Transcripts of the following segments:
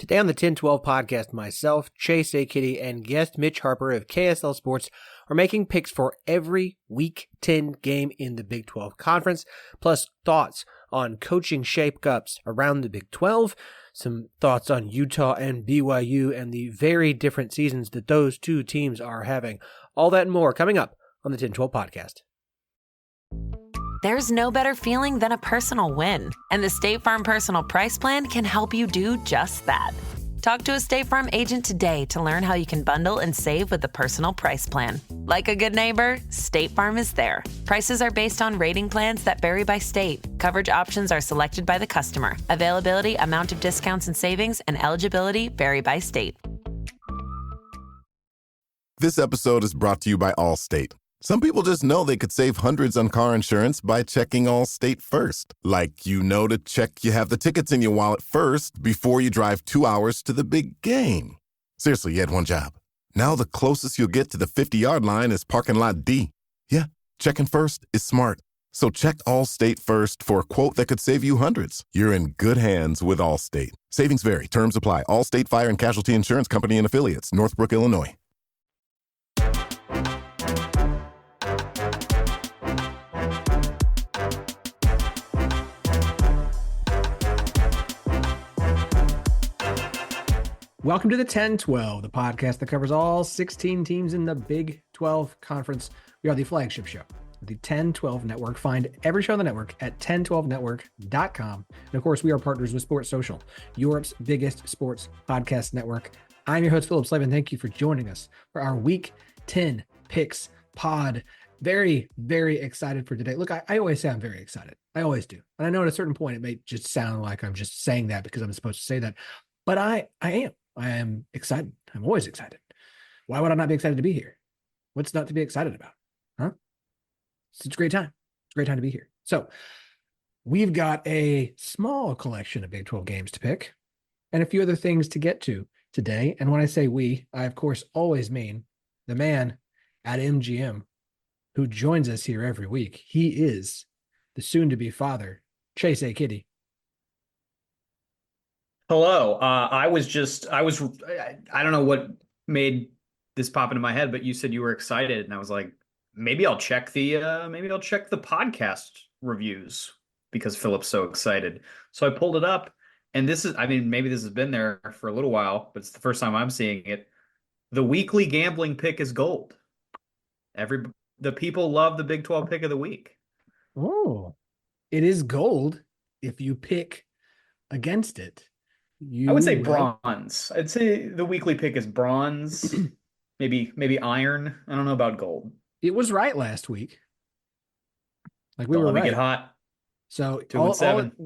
Today on the 10-12 podcast, myself, Chase A. Kiddy, and guest Mitch Harper of KSL Sports are making picks for every Week 10 game in the Big 12 Conference, plus thoughts on coaching shake-ups around the Big 12, some thoughts on Utah and BYU and the very different seasons that those two teams are having. All that and more coming up on the 10-12 podcast. There's no better feeling than a personal win, and the State Farm Personal Price Plan can help you do just that. Talk to a State Farm agent today to learn how you can bundle and save with the Personal Price Plan. Like a good neighbor, State Farm is there. Prices are based on rating plans that vary by state. Coverage options are selected by the customer. Availability, amount of discounts and savings, and eligibility vary by state. This episode is brought to you by Allstate. Some people just know they could save hundreds on car insurance by checking Allstate first. Like, you know, to check you have the tickets in your wallet first before you drive 2 hours to the big game. Seriously, you had one job. Now the closest you'll get to the 50-yard line is parking lot D. Yeah, checking first is smart. So check Allstate first for a quote that could save you hundreds. You're in good hands with Allstate. Savings vary. Terms apply. Allstate Fire and Casualty Insurance Company and Affiliates. Northbrook, Illinois. Welcome to the 10-12, the podcast that covers all 16 teams in the Big 12 Conference. We are the flagship show of the 10-12 Network. Find every show on the network at 1012network.com. And of course, we are partners with Sports Social, Europe's biggest sports podcast network. I'm your host, Phillip Slavin. Thank you for joining us for our Week 10 Picks pod. Very, very excited for today. Look, I always say I'm very excited. I always do. And I know at a certain point, it may just sound like I'm just saying that because I'm supposed to say that. But I am. I am excited. I'm always excited. Why would I not be excited to be here? What's not to be excited about? Huh? It's a great time. It's a great time to be here. So we've got a small collection of Big 12 games to pick and a few other things to get to today. And when I say we, I, of course, always mean the man at MGM who joins us here every week. He is the soon-to-be father, Chase A. Kiddy. Hello. I don't know what made this pop into my head, but you said you were excited, and I was like, maybe I'll check the podcast reviews because Phillip's so excited. So I pulled it up, and maybe this has been there for a little while, but it's the first time I'm seeing it. The weekly gambling pick is gold. The people love the Big 12 pick of the week. Oh, it is gold if you pick against it. I would say bronze. I'd say the weekly pick is bronze, maybe iron. I don't know about gold. It was right last week. Like we Don't were let me right. get hot. So 2-7.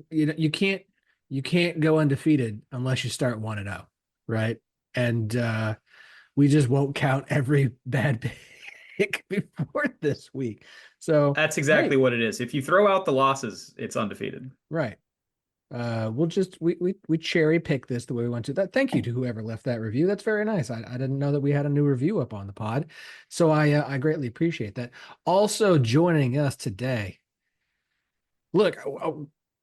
You can't go undefeated unless you start 1-0, right? And we just won't count every bad pick before this week. So that's exactly what it is. If you throw out the losses, it's undefeated. Right. We cherry pick this the way we want to. Thank you to whoever left that review. That's very nice. I didn't know that we had a new review up on the pod, so I greatly appreciate that. Also joining us today. Look,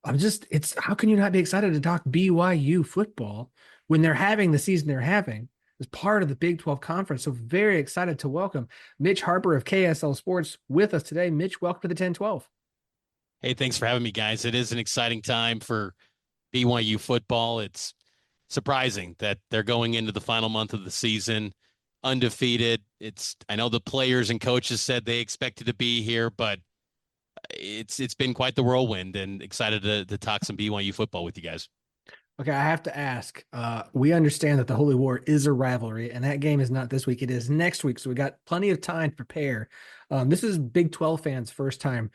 it's how can you not be excited to talk BYU football when they're having the season they're having as part of the Big 12 Conference? So very excited to welcome Mitch Harper of KSL Sports with us today. Mitch, welcome to the 10-12. Hey, thanks for having me, guys. It is an exciting time for BYU football. It's surprising that they're going into the final month of the season undefeated. I know the players and coaches said they expected to be here, but it's been quite the whirlwind, and excited to talk some BYU football with you guys. Okay, I have to ask. We understand that the Holy War is a rivalry, and that game is not this week. It is next week, so we got plenty of time to prepare. This is Big 12 fans' first time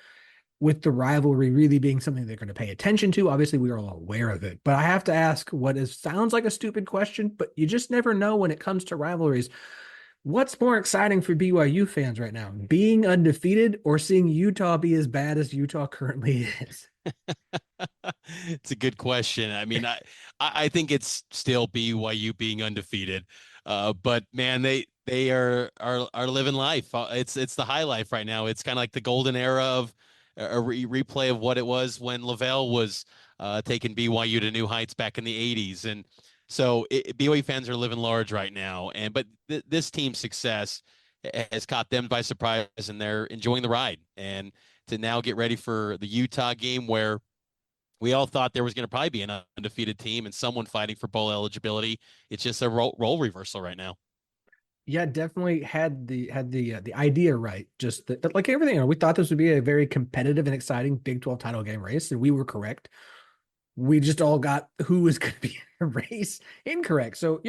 with the rivalry really being something they're going to pay attention to. Obviously, we are all aware of it, but I have to ask sounds like a stupid question, but you just never know when it comes to rivalries. What's more exciting for BYU fans right now, being undefeated or seeing Utah be as bad as Utah currently is? It's a good question. I mean, I think it's still BYU being undefeated, but man, they are living life. It's the high life right now. It's kind of like the golden era of a replay of what it was when Lavelle was taking BYU to new heights back in the 80s. And So BYU fans are living large right now, but this team's success has caught them by surprise, and they're enjoying the ride. And to now get ready for the Utah game, where we all thought there was going to probably be an undefeated team and someone fighting for bowl eligibility. It's just a role reversal right now. Yeah, definitely had the idea right. Just that, like everything, we thought this would be a very competitive and exciting Big 12 title game race, and we were correct. We just all got who was going to be in the race incorrect. So,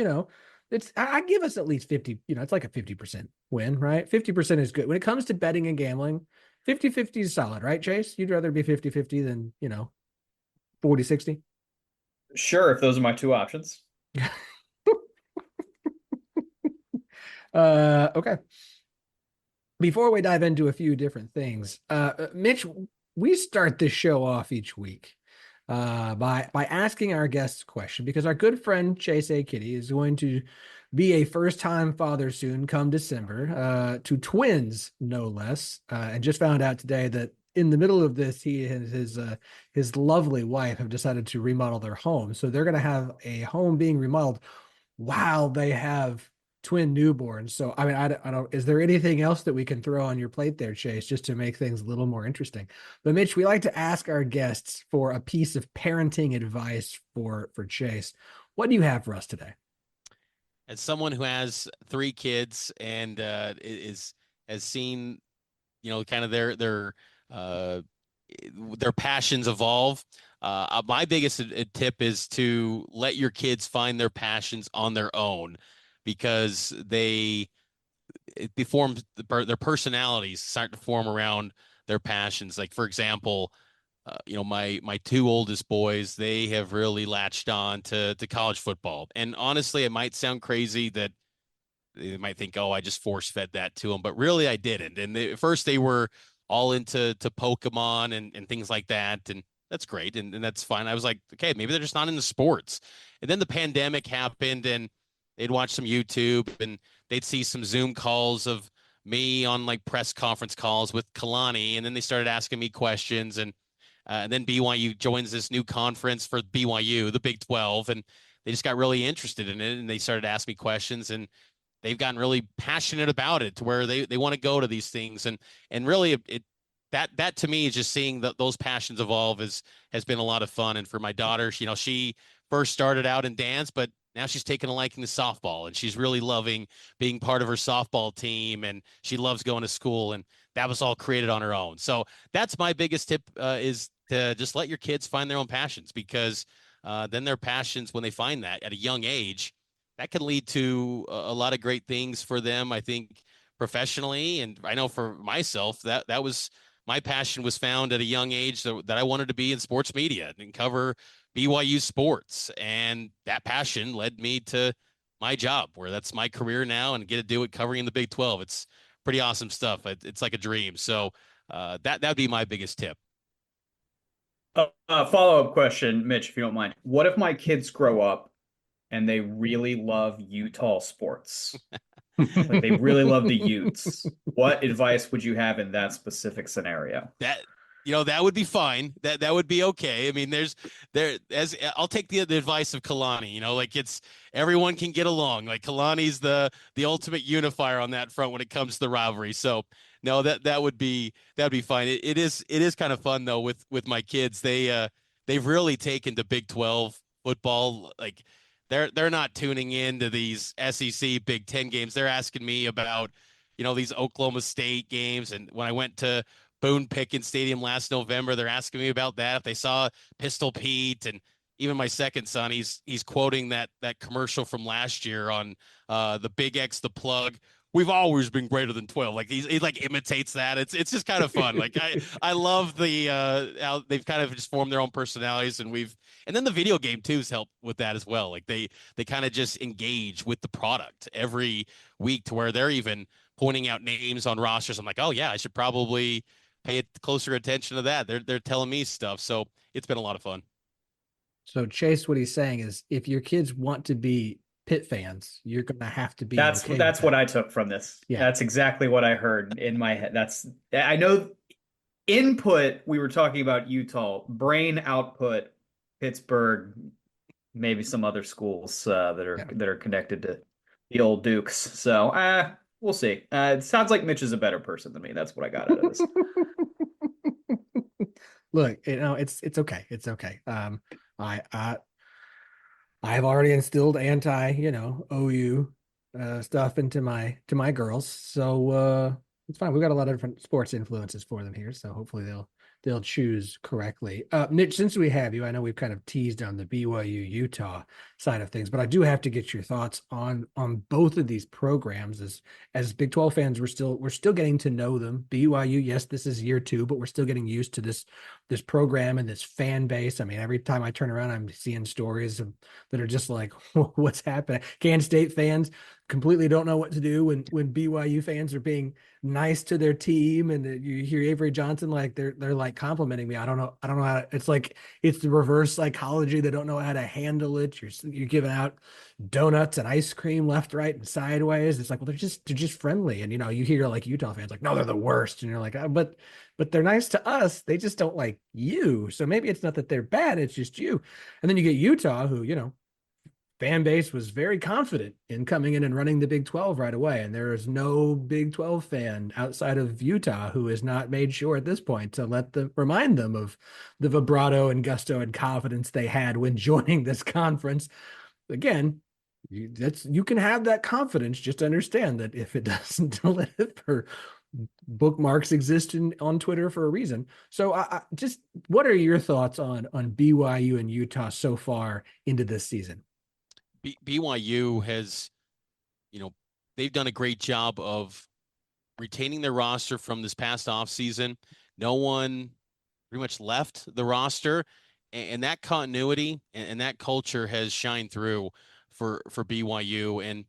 I give us at least 50, it's like a 50% win, right? 50% is good. When it comes to betting and gambling, 50-50 is solid, right, Chase? You'd rather be 50-50 than, 40-60? Sure, if those are my two options. Okay. Before we dive into a few different things, Mitch, we start this show off each week by asking our guests a question, because our good friend Chase A. Kiddy is going to be a first-time father soon, come December, to twins, no less, and just found out today that in the middle of this, he and his lovely wife have decided to remodel their home. So they're going to have a home being remodeled while they have twin newborns. So, I mean, I don't, is there anything else that we can throw on your plate there, Chase, just to make things a little more interesting? But Mitch, we like to ask our guests for a piece of parenting advice for Chase. What do you have for us today? As someone who has 3 kids and has seen, kind of their passions evolve. My biggest tip is to let your kids find their passions on their own, because their personalities start to form around their passions. Like, for example, my 2 oldest boys, they have really latched on to college football. And honestly, it might sound crazy that they might think, oh, I just force fed that to them, but really I didn't. And at first they were all into Pokemon and things like that. And that's great. And that's fine. I was like, okay, maybe they're just not into sports. And then the pandemic happened, and they'd watch some YouTube, and they'd see some Zoom calls of me on like press conference calls with Kalani. And then they started asking me questions, and then BYU joins this new conference for BYU, the Big 12, and they just got really interested in it, and they started asking me questions, and they've gotten really passionate about it to where they want to go to these things. And really that to me is just seeing those passions evolve has been a lot of fun. And for my daughter, she first started out in dance, but now she's taken a liking to softball, and she's really loving being part of her softball team, and she loves going to school, and that was all created on her own. So that's my biggest tip, is to just let your kids find their own passions, because then their passions, when they find that at a young age, that can lead to a lot of great things for them, I think, professionally. And I know for myself, that was my passion was found at a young age, that I wanted to be in sports media and cover BYU sports. And that passion led me to my job, where that's my career now, and get to do it covering the Big 12. It's pretty awesome stuff. It's like a dream. So that'd be my biggest tip. Follow-up question, Mitch, if you don't mind. What if my kids grow up and they really love Utah sports? Like, they really love the Utes. What advice would you have in that specific scenario? That would be fine. That would be okay. I mean, as I'll take the advice of Kalani, like, it's everyone can get along. Like, Kalani's the ultimate unifier on that front when it comes to the rivalry. So no, that'd be fine. It is kind of fun though with my kids. They've really taken to Big 12 football. Like, they're not tuning in to these SEC Big 10 games. They're asking me about, these Oklahoma State games. And when I went to Boone Pickens Stadium last November, they're asking me about that. If they saw Pistol Pete, and even my second son, he's quoting that commercial from last year on the Big X, the plug. We've always been greater than 12. Like, he like imitates that. It's just kind of fun. Like, I love how they've kind of just formed their own personalities, and then the video game too has helped with that as well. Like, they kind of just engage with the product every week, to where they're even pointing out names on rosters. I'm like, oh yeah, I should probably pay closer attention to that. They're telling me stuff. So it's been a lot of fun. So Chase, what he's saying is, if your kids want to be Pitt fans, you're going to have to be. That's okay that's what I took from this. Yeah. That's exactly what I heard in my head. I know input. We were talking about Utah, brain output, Pittsburgh, maybe some other schools Yeah. that are connected to the old Dukes. So we'll see. It sounds like Mitch is a better person than me. That's what I got out of this. Look, it's okay. It's okay. I I've already instilled anti, OU stuff into my girls. So it's fine. We've got a lot of different sports influences for them here. So hopefully they'll choose correctly. Mitch, since we have you, I know we've kind of teased on the BYU Utah side of things, but I do have to get your thoughts on both of these programs. As Big 12 fans, we're still getting to know them. BYU, yes, this is year 2, but we're still getting used to this program and this fan base. I mean, every time I turn around, I'm seeing stories that are just like, what's happening? Kansas State fans completely don't know what to do when BYU fans are being nice to their team, and you hear Avery Johnson like they're like complimenting me. I don't know how to, it's like it's the reverse psychology. They don't know how to handle it. You're giving out donuts and ice cream left, right, and sideways. It's like, well, they're just friendly, and you hear like Utah fans like, no, they're the worst, and you're like, but they're nice to us. They just don't like you. So maybe it's not that they're bad. It's just you. And then you get Utah, who fan base was very confident in coming in and running the Big 12 right away. And there is no Big 12 fan outside of Utah who has not made sure at this point to remind them of the vibrato and gusto and confidence they had when joining this conference. Again, you can have that confidence. Just understand that if it doesn't deliver, bookmarks exist on Twitter for a reason. So just what are your thoughts on BYU and Utah so far into this season? BYU has, they've done a great job of retaining their roster from this past offseason. No one pretty much left the roster, and that continuity and that culture has shined through for BYU. And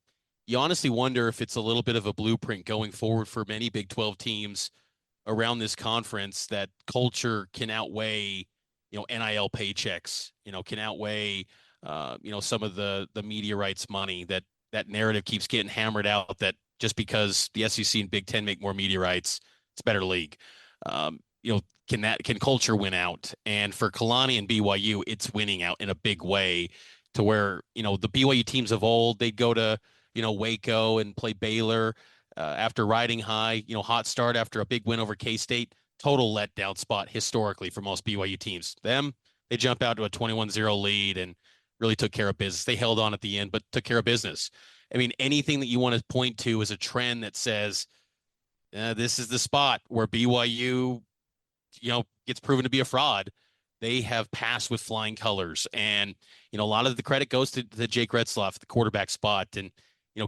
you honestly wonder if it's a little bit of a blueprint going forward for many Big 12 teams around this conference, that culture can outweigh, NIL paychecks, can outweigh, some of the media rights money. That narrative keeps getting hammered out that just because the SEC and Big Ten make more media rights, it's a better league. Can culture win out? And for Kalani and BYU, it's winning out in a big way, to where, the BYU teams of old, they'd go to, Waco and play Baylor after riding high, hot start after a big win over K-State. Total letdown spot historically for most BYU teams. They jump out to a 21-0 lead and really took care of business. They held on at the end, but took care of business. I mean, anything that you want to point to is a trend that says this is the spot where BYU, gets proven to be a fraud. They have passed with flying colors. And, a lot of the credit goes to Jake Retzloff, the quarterback spot. And,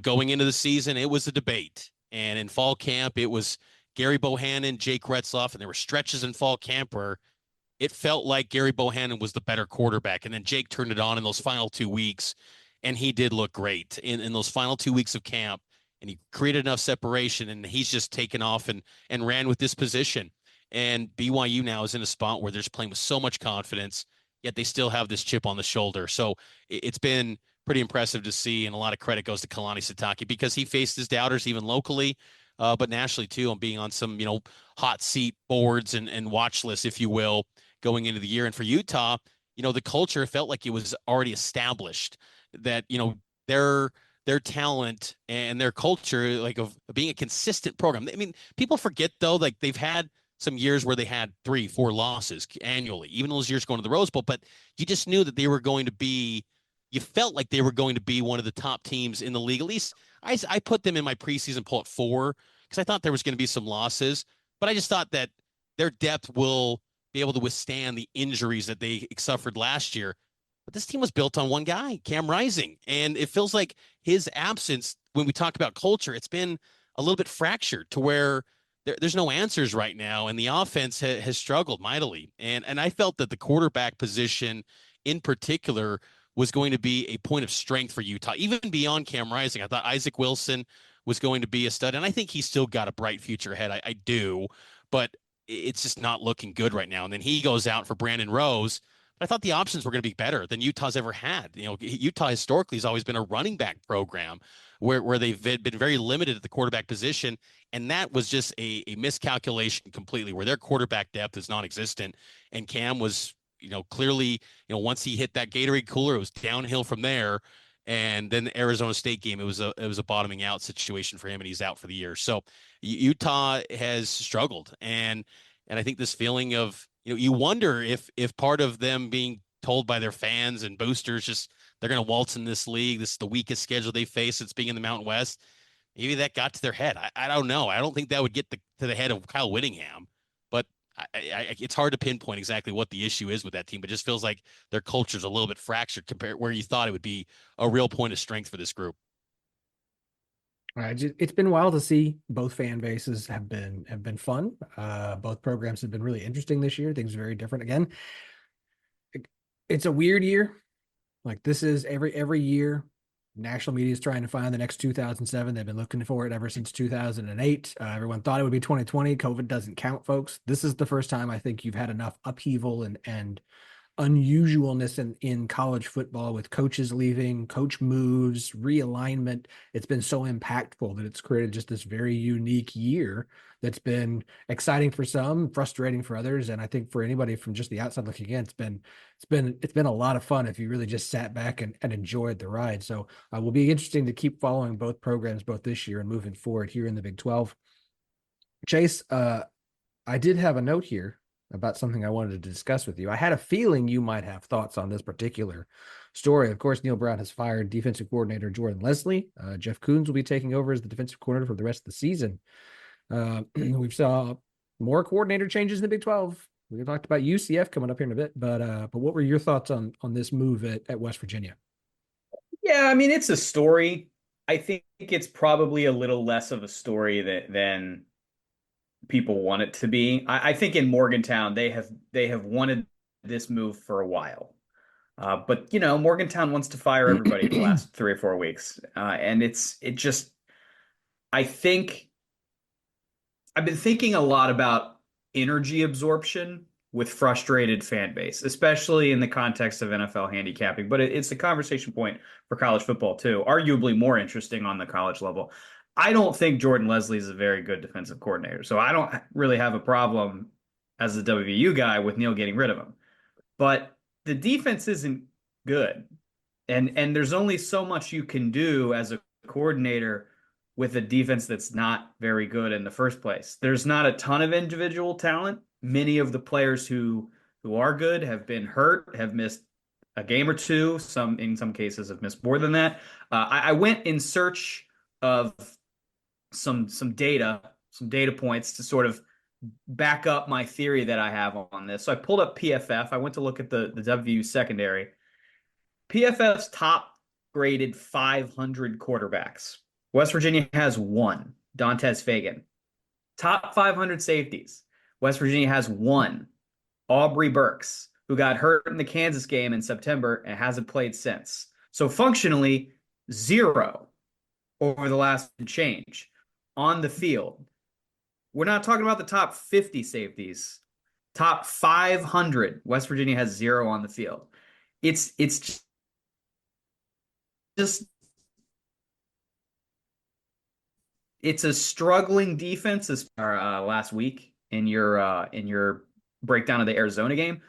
going into the season, it was a debate. And in fall camp, it was Gary Bohannon, Jake Retzloff, and there were stretches in fall camp where it felt like Gary Bohannon was the better quarterback. And then Jake turned it on in those final 2 weeks, and he did look great in those final 2 weeks of camp. And he created enough separation, and he's just taken off and ran with this position. And BYU now is in a spot where they're just playing with so much confidence, yet they still have this chip on the shoulder. So it's been pretty impressive to see, and a lot of credit goes to Kalani Sitake, because he faced his doubters even locally, but nationally too, on being on some, hot seat boards and watch lists, if you will, going into the year. And for Utah, the culture felt like it was already established, that, their talent and their culture, like of being a consistent program. I mean, people forget though, like they've had some years where they had 3-4 losses annually, even those years going to the Rose Bowl, but you just knew that they were going to be, you felt like they were going to be one of the top teams in the league. At least I put them in my preseason poll at 4, because I thought there was going to be some losses, but I just thought that their depth will be able to withstand the injuries that they suffered last year. But this team was built on one guy, Cam Rising. And it feels like his absence, when we talk about culture, it's been a little bit fractured to where there's no answers right now. And the offense has struggled mightily. And I felt that the quarterback position in particular was going to be a point of strength for Utah, even beyond Cam Rising. I thought Isaac Wilson was going to be a stud, and I think he's still got a bright future ahead. I do, but it's just not looking good right now. And then he goes out for Brandon Rose. I thought the options were going to be better than Utah's ever had. Utah historically has always been a running back program where they've been very limited at the quarterback position. And that was just a miscalculation completely, where their quarterback depth is non-existent. And Cam was, clearly, once he hit that Gatorade cooler, it was downhill from there. And then the Arizona State game, it was a bottoming out situation for him, and he's out for the year. So Utah has struggled, and I think this feeling of you wonder if part of them being told by their fans and boosters just they're going to waltz in this league. This is the weakest schedule they face since being in the Mountain West. Maybe that got to their head. I don't know. I don't think that would get to the head of Kyle Whittingham, but it's hard to pinpoint exactly what the issue is with that team. But it just feels like their culture's a little bit fractured compared where you thought it would be a real point of strength for this group. It's been wild to see. Both fan bases have been fun. Both programs have been really interesting this year. Things are very different again. It's a weird year. Like this is every year, national media is trying to find the next 2007. They've been looking for it ever since 2008. Everyone thought it would be 2020. COVID doesn't count, folks. This is the first time I think you've had enough upheaval and unusualness in college football with coaches leaving, coach moves, realignment. It's been so impactful that it's created just this very unique year that's been exciting for some, frustrating for others. And I think for anybody from just the outside looking in, it's been a lot of fun if you really just sat back and enjoyed the ride. So will be interesting to keep following both programs, both this year and moving forward here in the Big 12. Chase, I did have a note here about something I wanted to discuss with you. I had a feeling you might have thoughts on this particular story. Of course, Neil Brown has fired defensive coordinator Jordan Leslie. Jeff Coons will be taking over as the defensive coordinator for the rest of the season. We've saw more coordinator changes in the Big 12. We talked about UCF coming up here in a bit, but what were your thoughts on this move at West Virginia? Yeah, I mean, it's a story. I think it's probably a little less of a story than people want it to be. I think in Morgantown they have wanted this move for a while, but Morgantown wants to fire everybody the last 3 or 4 weeks, and I think I've been thinking a lot about energy absorption with frustrated fan base, especially in the context of NFL handicapping. But it's a conversation point for college football too, arguably more interesting on the college level. I don't think Jordan Leslie is a very good defensive coordinator, so I don't really have a problem as a WVU guy with Neil getting rid of him. But the defense isn't good, and there's only so much you can do as a coordinator with a defense that's not very good in the first place. There's not a ton of individual talent. Many of the players who are good have been hurt, have missed a game or two. In some cases have missed more than that. I went in search of some data points to sort of back up my theory that I have on this. So I pulled up PFF. I went to look at the WVU secondary. PFF's top graded 500 quarterbacks. West Virginia has one, Dantes Fagan. Top 500 safeties. West Virginia has one, Aubrey Burks, who got hurt in the Kansas game in September and hasn't played since. So functionally, 0 over the last change on the field. We're not talking about the top 50 safeties. Top 500, West Virginia has 0 on the field. It's just it's a struggling defense as last week in your breakdown of the Arizona game.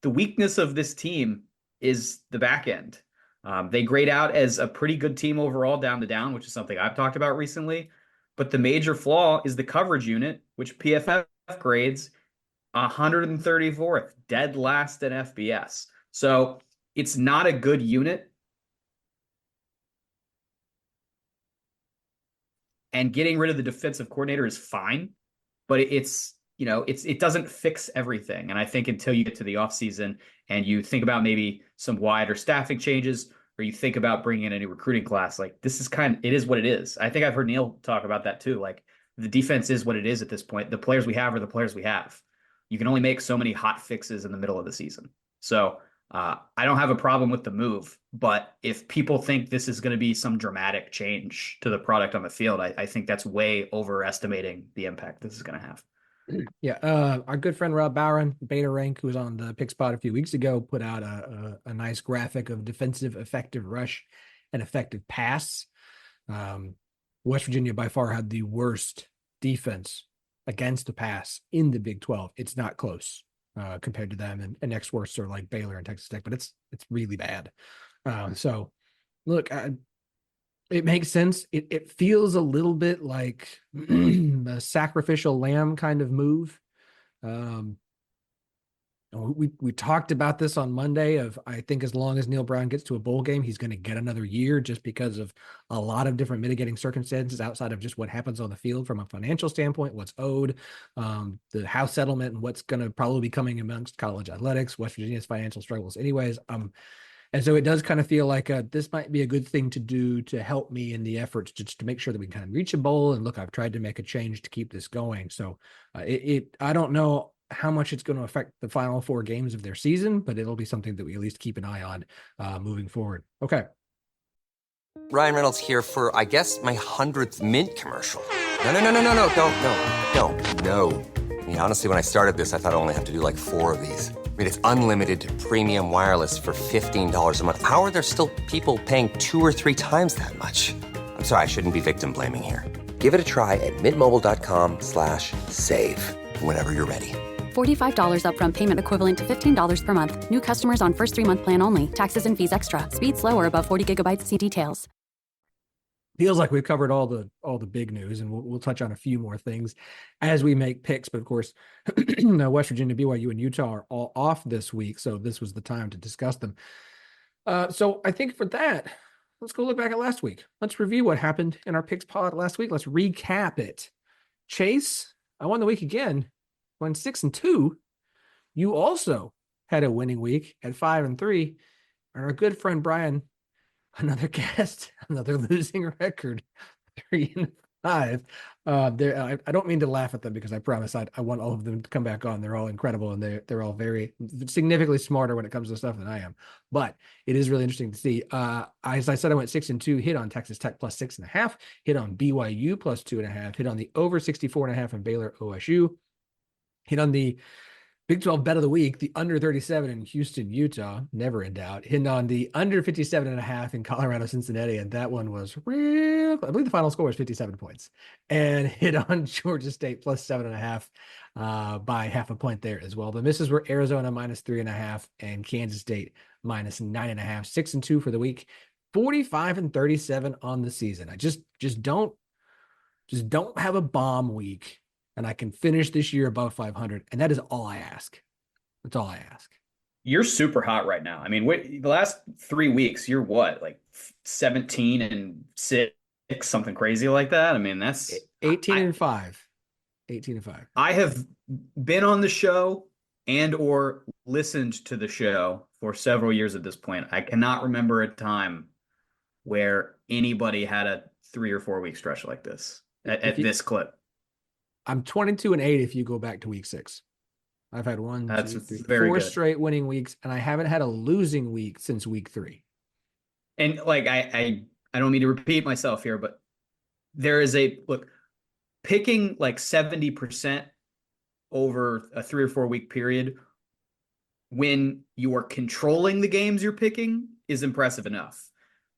The weakness of this team is the back end. They grade out as a pretty good team overall down to down, which is something I've talked about recently. But the major flaw is the coverage unit, which PFF grades 134th, dead last in FBS. So it's not a good unit. And getting rid of the defensive coordinator is fine, but it doesn't fix everything. And I think until you get to the offseason and you think about maybe some wider staffing changes, or you think about bringing in a new recruiting class, like this is it is what it is. I think I've heard Neil talk about that too. Like the defense is what it is at this point. The players we have are the players we have. You can only make so many hot fixes in the middle of the season. So I don't have a problem with the move, but if people think this is going to be some dramatic change to the product on the field, I think that's way overestimating the impact this is going to have. Yeah, our good friend Rob Barron, Beta Rank, who was on the Pick Spot a few weeks ago, put out a nice graphic of defensive effective rush and effective pass. West Virginia by far had the worst defense against the pass in the Big 12. It's not close. compared to them, and next worst are like Baylor and Texas Tech, but it's really bad. So look, it makes sense. It feels a little bit like a sacrificial lamb kind of move. We talked about this on Monday of, I think as long as Neil Brown gets to a bowl game, he's going to get another year just because of a lot of different mitigating circumstances outside of just what happens on the field from a financial standpoint, what's owed, the House settlement, and what's going to probably be coming amongst college athletics, West Virginia's financial struggles anyways. And so it does kind of feel like this might be a good thing to do to help me in the efforts just to make sure that we can kind of reach a bowl. And look, I've tried to make a change to keep this going. So I don't know how much it's going to affect the final 4 games of their season, but it'll be something that we at least keep an eye on moving forward. Okay. Ryan Reynolds here for, I guess, my 100th Mint commercial. No. I mean, honestly, when I started this, I thought I only have to do like 4 of these. I mean, it's unlimited premium wireless for $15 a month. How are there still people paying 2 or 3 times that much? I'm sorry, I shouldn't be victim blaming here. Give it a try at mintmobile.com/save. Whenever you're ready. $45 upfront payment equivalent to $15 per month. New customers on first 3-month plan only. Taxes and fees extra. Speed slower above 40 gigabytes. See details. Feels like we've covered all the big news, and we'll touch on a few more things as we make picks. But of course, West Virginia, BYU, and Utah are all off this week, so this was the time to discuss them. So I think for that, let's go look back at last week. Let's review what happened in our picks pod last week. Let's recap it. Chase, I won the week again. Went 6-2. You also had a winning week at 5-3. And our good friend Brian, another guest, another losing record, 3-5. I don't mean to laugh at them because I promise I want all of them to come back on. They're all incredible, and they're all very significantly smarter when it comes to stuff than I am. But it is really interesting to see. As I said, I went 6-2, hit on Texas Tech plus 6.5, hit on BYU plus 2.5, hit on the over 64.5 and Baylor OSU. Hit on the Big 12 bet of the week, the under 37 in Houston, Utah, never in doubt. Hit on the under 57.5 in Colorado, Cincinnati, and that one was real. I believe the final score was 57 points. And hit on Georgia State plus 7.5 by half a point there as well. The misses were Arizona minus 3.5 and Kansas State minus 9.5. 6-2 for the week, 45-37 on the season. I just don't have a bomb week, and I can finish this year above 500. And that is all I ask. That's all I ask. You're super hot right now. I mean, the last 3 weeks, you're what, like 17-6, something crazy like that? I mean, that's 18-5. 18-5. I have been on the show and or listened to the show for several years at this point. I cannot remember a time where anybody had a 3 or 4 week stretch like this at this clip. I'm 22-8 if you go back to week 6. I've had 1, 2, 3, 4 straight winning weeks, and I haven't had a losing week since week 3. And like I don't mean to repeat myself here, but there is picking like 70% over a 3 or 4 week period when you are controlling the games you're picking is impressive enough.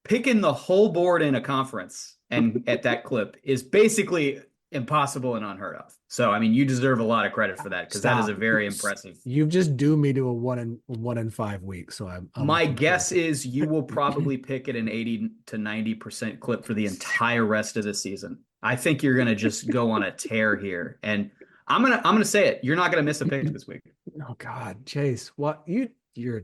Picking the whole board in a conference and at that clip is basically impossible and unheard of. So, I mean, you deserve a lot of credit for that because that is a very impressive. You've just doomed me to a 1-5 week. So I'm my guess is you will probably pick at an 80 to 90% clip for the entire rest of the season. I think you're going to just go on a tear here, and I'm gonna say it. You're not going to miss a pick this week. Oh God, Chase, you're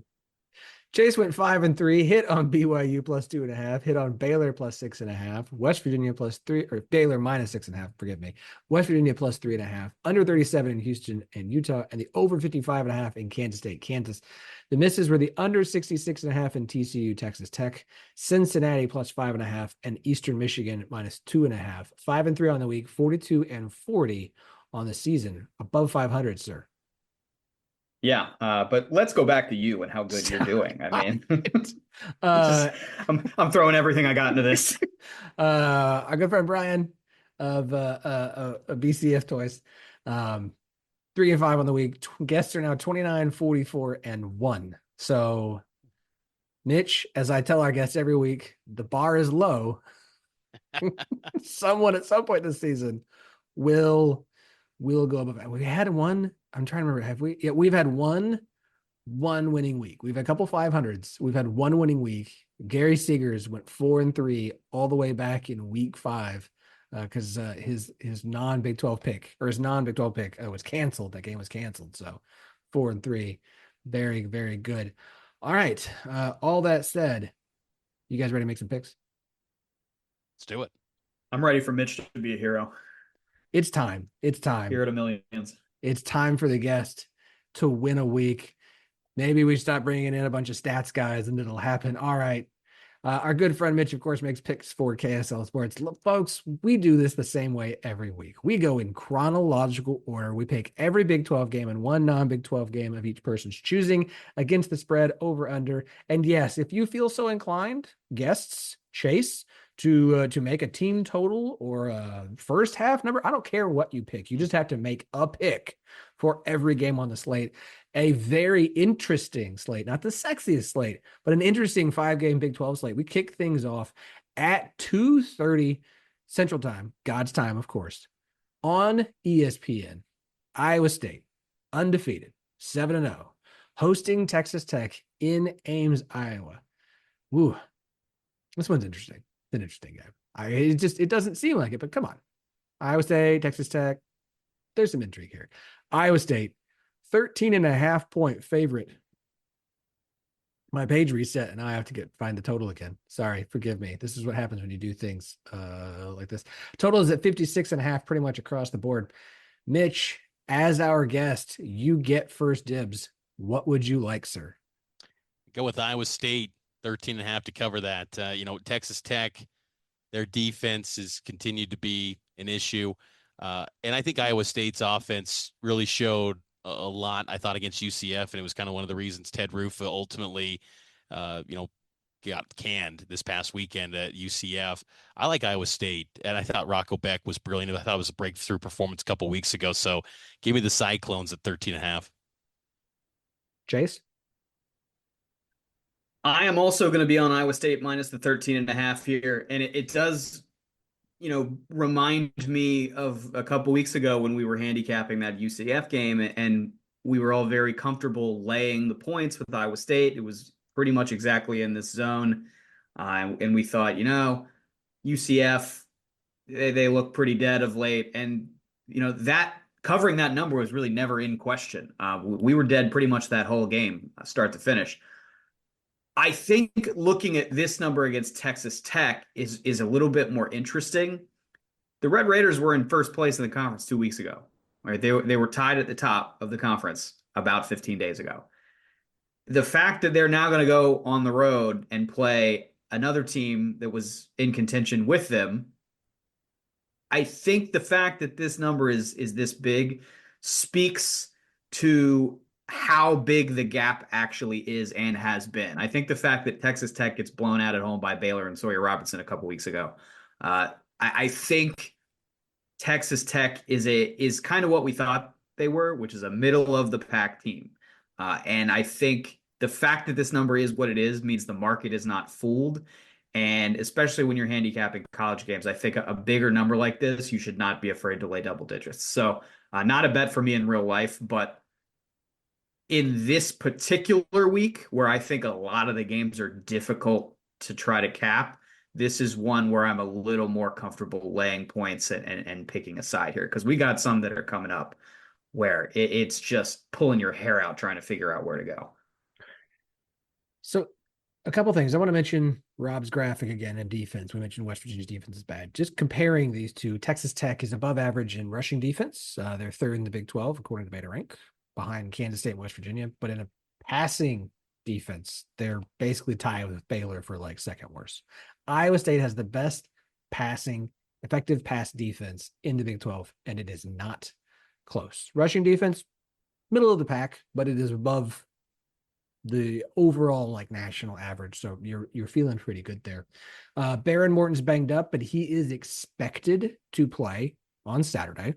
Chase went 5-3, hit on BYU plus 2.5, hit on Baylor plus 6.5, West Virginia plus 3, or Baylor minus 6.5, forgive me. West Virginia plus 3.5, under 37 in Houston and Utah, and the over 55.5 in Kansas State, Kansas. The misses were the under 66.5 in TCU, Texas Tech, Cincinnati plus 5.5, and Eastern Michigan minus 2.5. 5-3 on the week, 42-40 on the season, above 500, sir. Yeah, but let's go back to you and how good you're doing. I mean, I'm throwing everything I got into this. Our good friend Brian of BCF Toys, 3-5 on the week. Guests are now 29, 44, and 1. So, Mitch, as I tell our guests every week, the bar is low. Someone at some point this season will will go above. We had one. I'm trying to remember. Have we? Yeah, we've had one winning week. We've had a couple 500s. We've had one winning week. Gary Seegers went 4-3 all the way back in week 5 because his non-Big 12 pick or his non-Big 12 pick was canceled. That game was canceled. So 4-3, very, very good. All right. All that said, you guys ready to make some picks? Let's do it. I'm ready for Mitch to be a hero. It's time. It's time. Hero to millions. It's time for the guest to win a week. Maybe we stop bringing in a bunch of stats guys and it'll happen. All right. Our good friend Mitch, of course, makes picks for KSL Sports. Look, folks, we do this the same way every week. We go in chronological order. We pick every Big 12 game and one non-Big 12 game of each person's choosing against the spread, over, under. And yes, if you feel so inclined, guests, Chase, to make a team total or a first half number, I don't care what you pick. You just have to make a pick for every game on the slate. A very interesting slate, not the sexiest slate, but an interesting 5-game Big 12 slate. We kick things off at 2:30 Central Time, God's time, of course, on ESPN. Iowa State, undefeated, 7-0, hosting Texas Tech in Ames, Iowa. Woo, this one's interesting. It's an interesting game. It doesn't seem like it, but come on. Iowa State, Texas Tech, there's some intrigue here. Iowa State, 13.5-point favorite. My page reset and I have to find the total again. Sorry, forgive me. This is what happens when you do things like this. Total is at 56.5 pretty much across the board. Mitch, as our guest, you get first dibs. What would you like, sir? Go with Iowa State, 13.5 to cover that. Texas Tech, their defense has continued to be an issue. And I think Iowa State's offense really showed a lot, I thought, against UCF, and it was kind of one of the reasons Ted Roof ultimately, got canned this past weekend at UCF. I like Iowa State, and I thought Rocco Beck was brilliant. I thought it was a breakthrough performance a couple weeks ago, so give me the Cyclones at 13.5. Chase? I am also going to be on Iowa State minus the 13.5 here, and it does remind me of a couple weeks ago when we were handicapping that UCF game, and we were all very comfortable laying the points with Iowa State. It was pretty much exactly in this zone. And we thought, UCF, they look pretty dead of late. And, that covering that number was really never in question. We were dead pretty much that whole game, start to finish. I think looking at this number against Texas Tech is a little bit more interesting. The Red Raiders were in first place in the conference 2 weeks ago. Right? They were tied at the top of the conference about 15 days ago. The fact that they're now going to go on the road and play another team that was in contention with them, I think the fact that this number is this big speaks to how big the gap actually is and has been. I think the fact that Texas Tech gets blown out at home by Baylor and Sawyer Robertson a couple weeks ago, I think Texas Tech is kind of what we thought they were, which is a middle of the pack team. And I think the fact that this number is what it is means the market is not fooled. And especially when you're handicapping college games, I think a bigger number like this, you should not be afraid to lay double digits. So not a bet for me in real life, but in this particular week where I think a lot of the games are difficult to try to cap, this is one where I'm a little more comfortable laying points and picking a side here, because we got some that are coming up where it's just pulling your hair out trying to figure out where to go. So a couple things. I want to mention Rob's graphic again in defense. We mentioned West Virginia's defense is bad. Just comparing these two, Texas Tech is above average in rushing defense. They're third in the Big 12, according to Beta Rank, behind Kansas State and West Virginia. But in a passing defense, they're basically tied with Baylor for like second worst. Iowa State has the best effective pass defense in the Big 12, and it is not close. Rushing defense, middle of the pack, but it is above the overall like national average. So you're feeling pretty good there. Baron Morton's banged up, but he is expected to play on Saturday.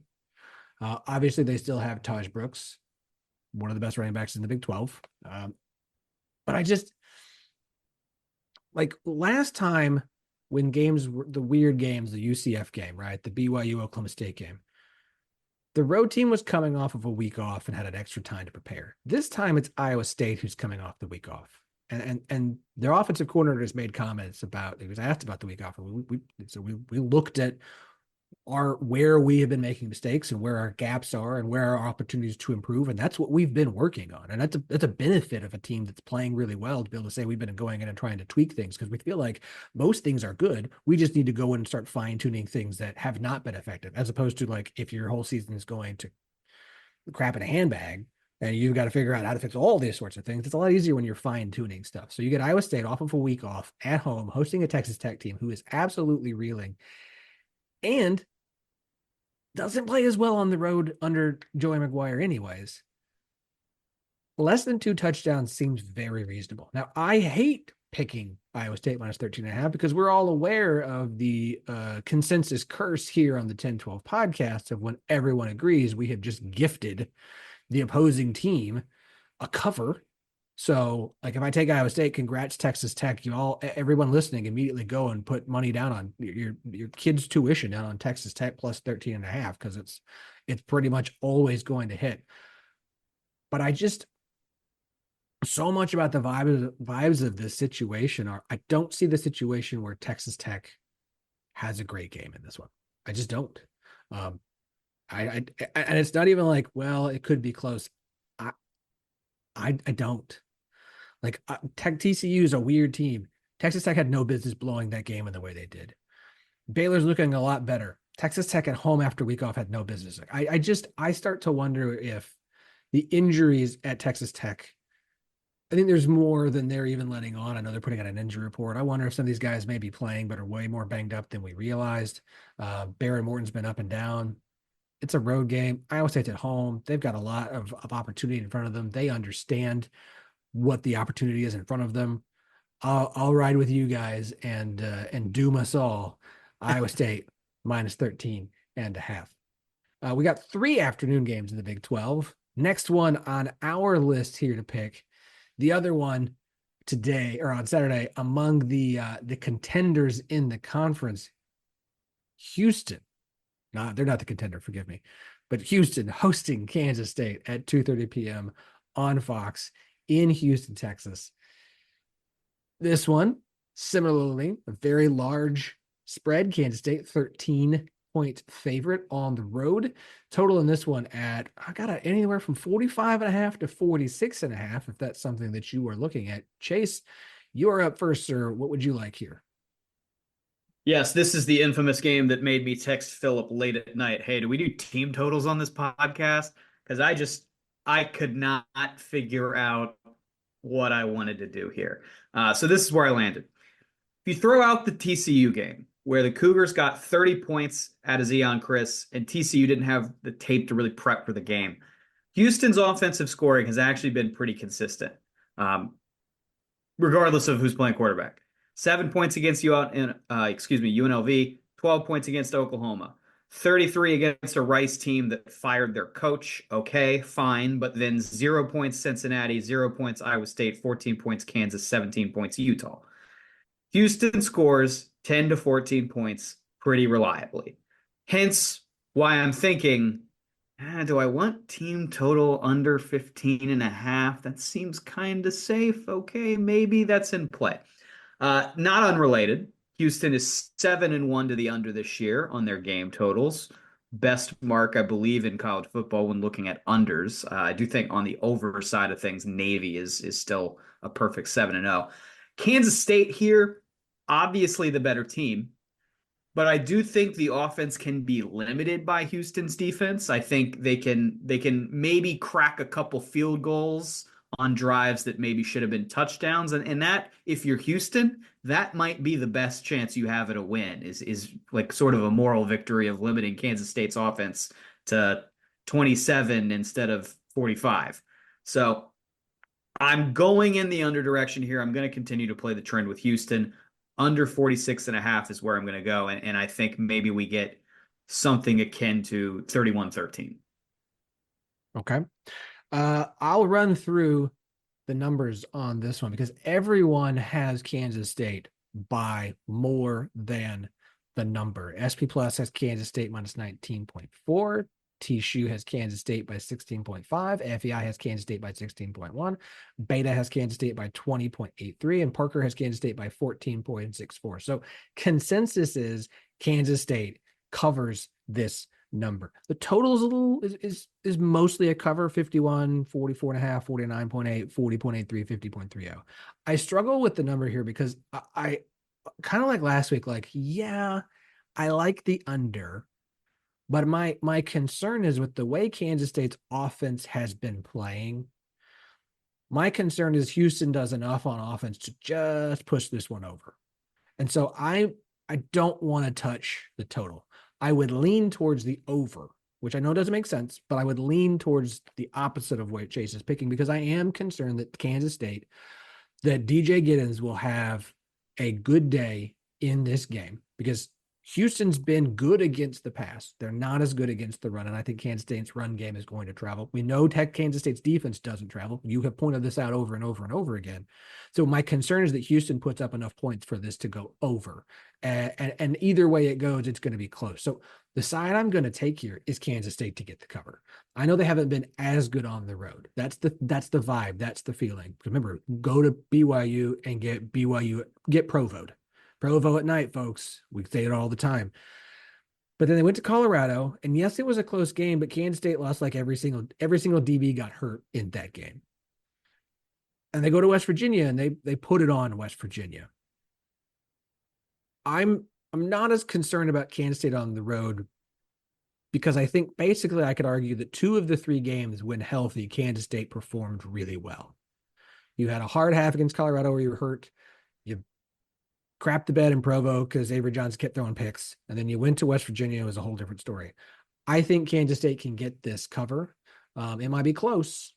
Obviously, they still have Taj Brooks, one of the best running backs in the Big 12. But I just, like last time when games were the weird games, the UCF game, right? The BYU Oklahoma State game. The road team was coming off of a week off and had an extra time to prepare. This time it's Iowa State who's coming off the week off. And their offensive coordinator has made comments about, he was asked about the week off. We looked at where we have been making mistakes and where our gaps are and where our opportunities to improve. And that's what we've been working on. And that's a benefit of a team that's playing really well, to be able to say we've been going in and trying to tweak things, because we feel like most things are good. We just need to go in and start fine tuning things that have not been effective, as opposed to like if your whole season is going to crap in a handbag and you've got to figure out how to fix all these sorts of things. It's a lot easier when you're fine tuning stuff. So you get Iowa State off of a week off at home, hosting a Texas Tech team who is absolutely reeling and doesn't play as well on the road under Joey McGuire anyways. Less than 2 touchdowns seems very reasonable. Now, I hate picking Iowa State minus 13.5 because we're all aware of the consensus curse here on the 10-12 podcast of when everyone agrees we have just gifted the opposing team a cover. So, like, if I take Iowa State, congrats Texas Tech. Everyone listening, immediately go and put money down on your kids' tuition down on Texas Tech plus 13.5, because it's pretty much always going to hit. But I just, so much about the vibes of this situation are, I don't see the situation where Texas Tech has a great game in this one. I just don't. And it's not even like, well, it could be close. I don't. Like, TCU is a weird team. Texas Tech had no business blowing that game in the way they did. Baylor's looking a lot better. Texas Tech at home after week off had no business. I start to wonder if the injuries at Texas Tech, I think there's more than they're even letting on. I know they're putting out an injury report. I wonder if some of these guys may be playing, but are way more banged up than we realized. Barron Morton's been up and down. It's a road game. Iowa State's at home. They've got a lot of opportunity in front of them. They understand what the opportunity is in front of them. I'll ride with you guys and doom us all. Iowa State minus 13.5. We got 3 afternoon games in the Big 12. Next one on our list here to pick. The other one today, or on Saturday, among the contenders in the conference, Houston. They're not the contender, forgive me. But Houston hosting Kansas State at 2:30 p.m. on Fox in Houston, Texas. This one, similarly, a very large spread. Kansas State, 13-point favorite on the road. Total in this one I got anywhere from 45.5 to 46.5, if that's something that you are looking at. Chase, you are up first, sir. What would you like here? Yes, this is the infamous game that made me text Phillip late at night. Hey, do we do team totals on this podcast? Because I could not figure out what I wanted to do here. So this is where I landed. If you throw out the TCU game, where the Cougars got 30 points out of Zion Chris, and TCU didn't have the tape to really prep for the game, Houston's offensive scoring has actually been pretty consistent, regardless of who's playing quarterback. 7 points against UNLV, 12 points against Oklahoma, 33 against a Rice team that fired their coach. Okay, fine. But then 0 points Cincinnati, 0 points Iowa State, 14 points Kansas, 17 points Utah. Houston scores 10 to 14 points pretty reliably. Hence why I'm thinking, do I want team total under 15.5? That seems kind of safe. Okay, maybe that's in play. Not unrelated, Houston is 7-1 to the under this year on their game totals. Best mark, I believe, in college football when looking at unders. I do think on the over side of things, Navy is still a perfect 7-0. Kansas State here, obviously the better team, but I do think the offense can be limited by Houston's defense. I think they can maybe crack a couple field goals on drives that maybe should have been touchdowns. And that, if you're Houston, that might be the best chance you have at a win, is like sort of a moral victory of limiting Kansas State's offense to 27 instead of 45. So I'm going in the under direction here. I'm going to continue to play the trend with Houston. Under 46.5 is where I'm going to go. And I think maybe we get something akin to 31-13. Okay. I'll run through the numbers on this one because everyone has Kansas State by more than the number. SP Plus has Kansas State minus 19.4. TSU has Kansas State by 16.5. FEI has Kansas State by 16.1. Beta has Kansas State by 20.83. And Parker has Kansas State by 14.64. So consensus is Kansas State covers this number. The total is a little is mostly a cover, 51, 44.5, 49.8, 40.83, 50.30. I struggle with the number here because I kind of like last week, like, yeah, I like the under, but my concern is with the way Kansas State's offense has been playing. My concern is Houston does enough on offense to just push this one over. And so I don't want to touch the total. I would lean towards the over, which I know doesn't make sense, but I would lean towards the opposite of what Chase is picking because I am concerned that Kansas State, that DJ Giddens will have a good day in this game because Houston's been good against the pass. They're not as good against the run, and I think Kansas State's run game is going to travel. We know Kansas State's defense doesn't travel. You have pointed this out over and over and over again. So my concern is that Houston puts up enough points for this to go over. And either way it goes, it's going to be close. So the side I'm going to take here is Kansas State to get the cover. I know they haven't been as good on the road. That's the vibe. That's the feeling. Remember, go to BYU and get Provo'd. Provo at night, folks. We say it all the time. But then they went to Colorado, and yes, it was a close game, but Kansas State lost like every single DB got hurt in that game. And they go to West Virginia, and they put it on West Virginia. I'm not as concerned about Kansas State on the road because I think basically I could argue that 2 of the 3 games, when healthy, Kansas State performed really well. You had a hard half against Colorado where you were hurt. You crapped the bed in Provo because Avery Johnson kept throwing picks. And then you went to West Virginia. It was a whole different story. I think Kansas State can get this cover. It might be close.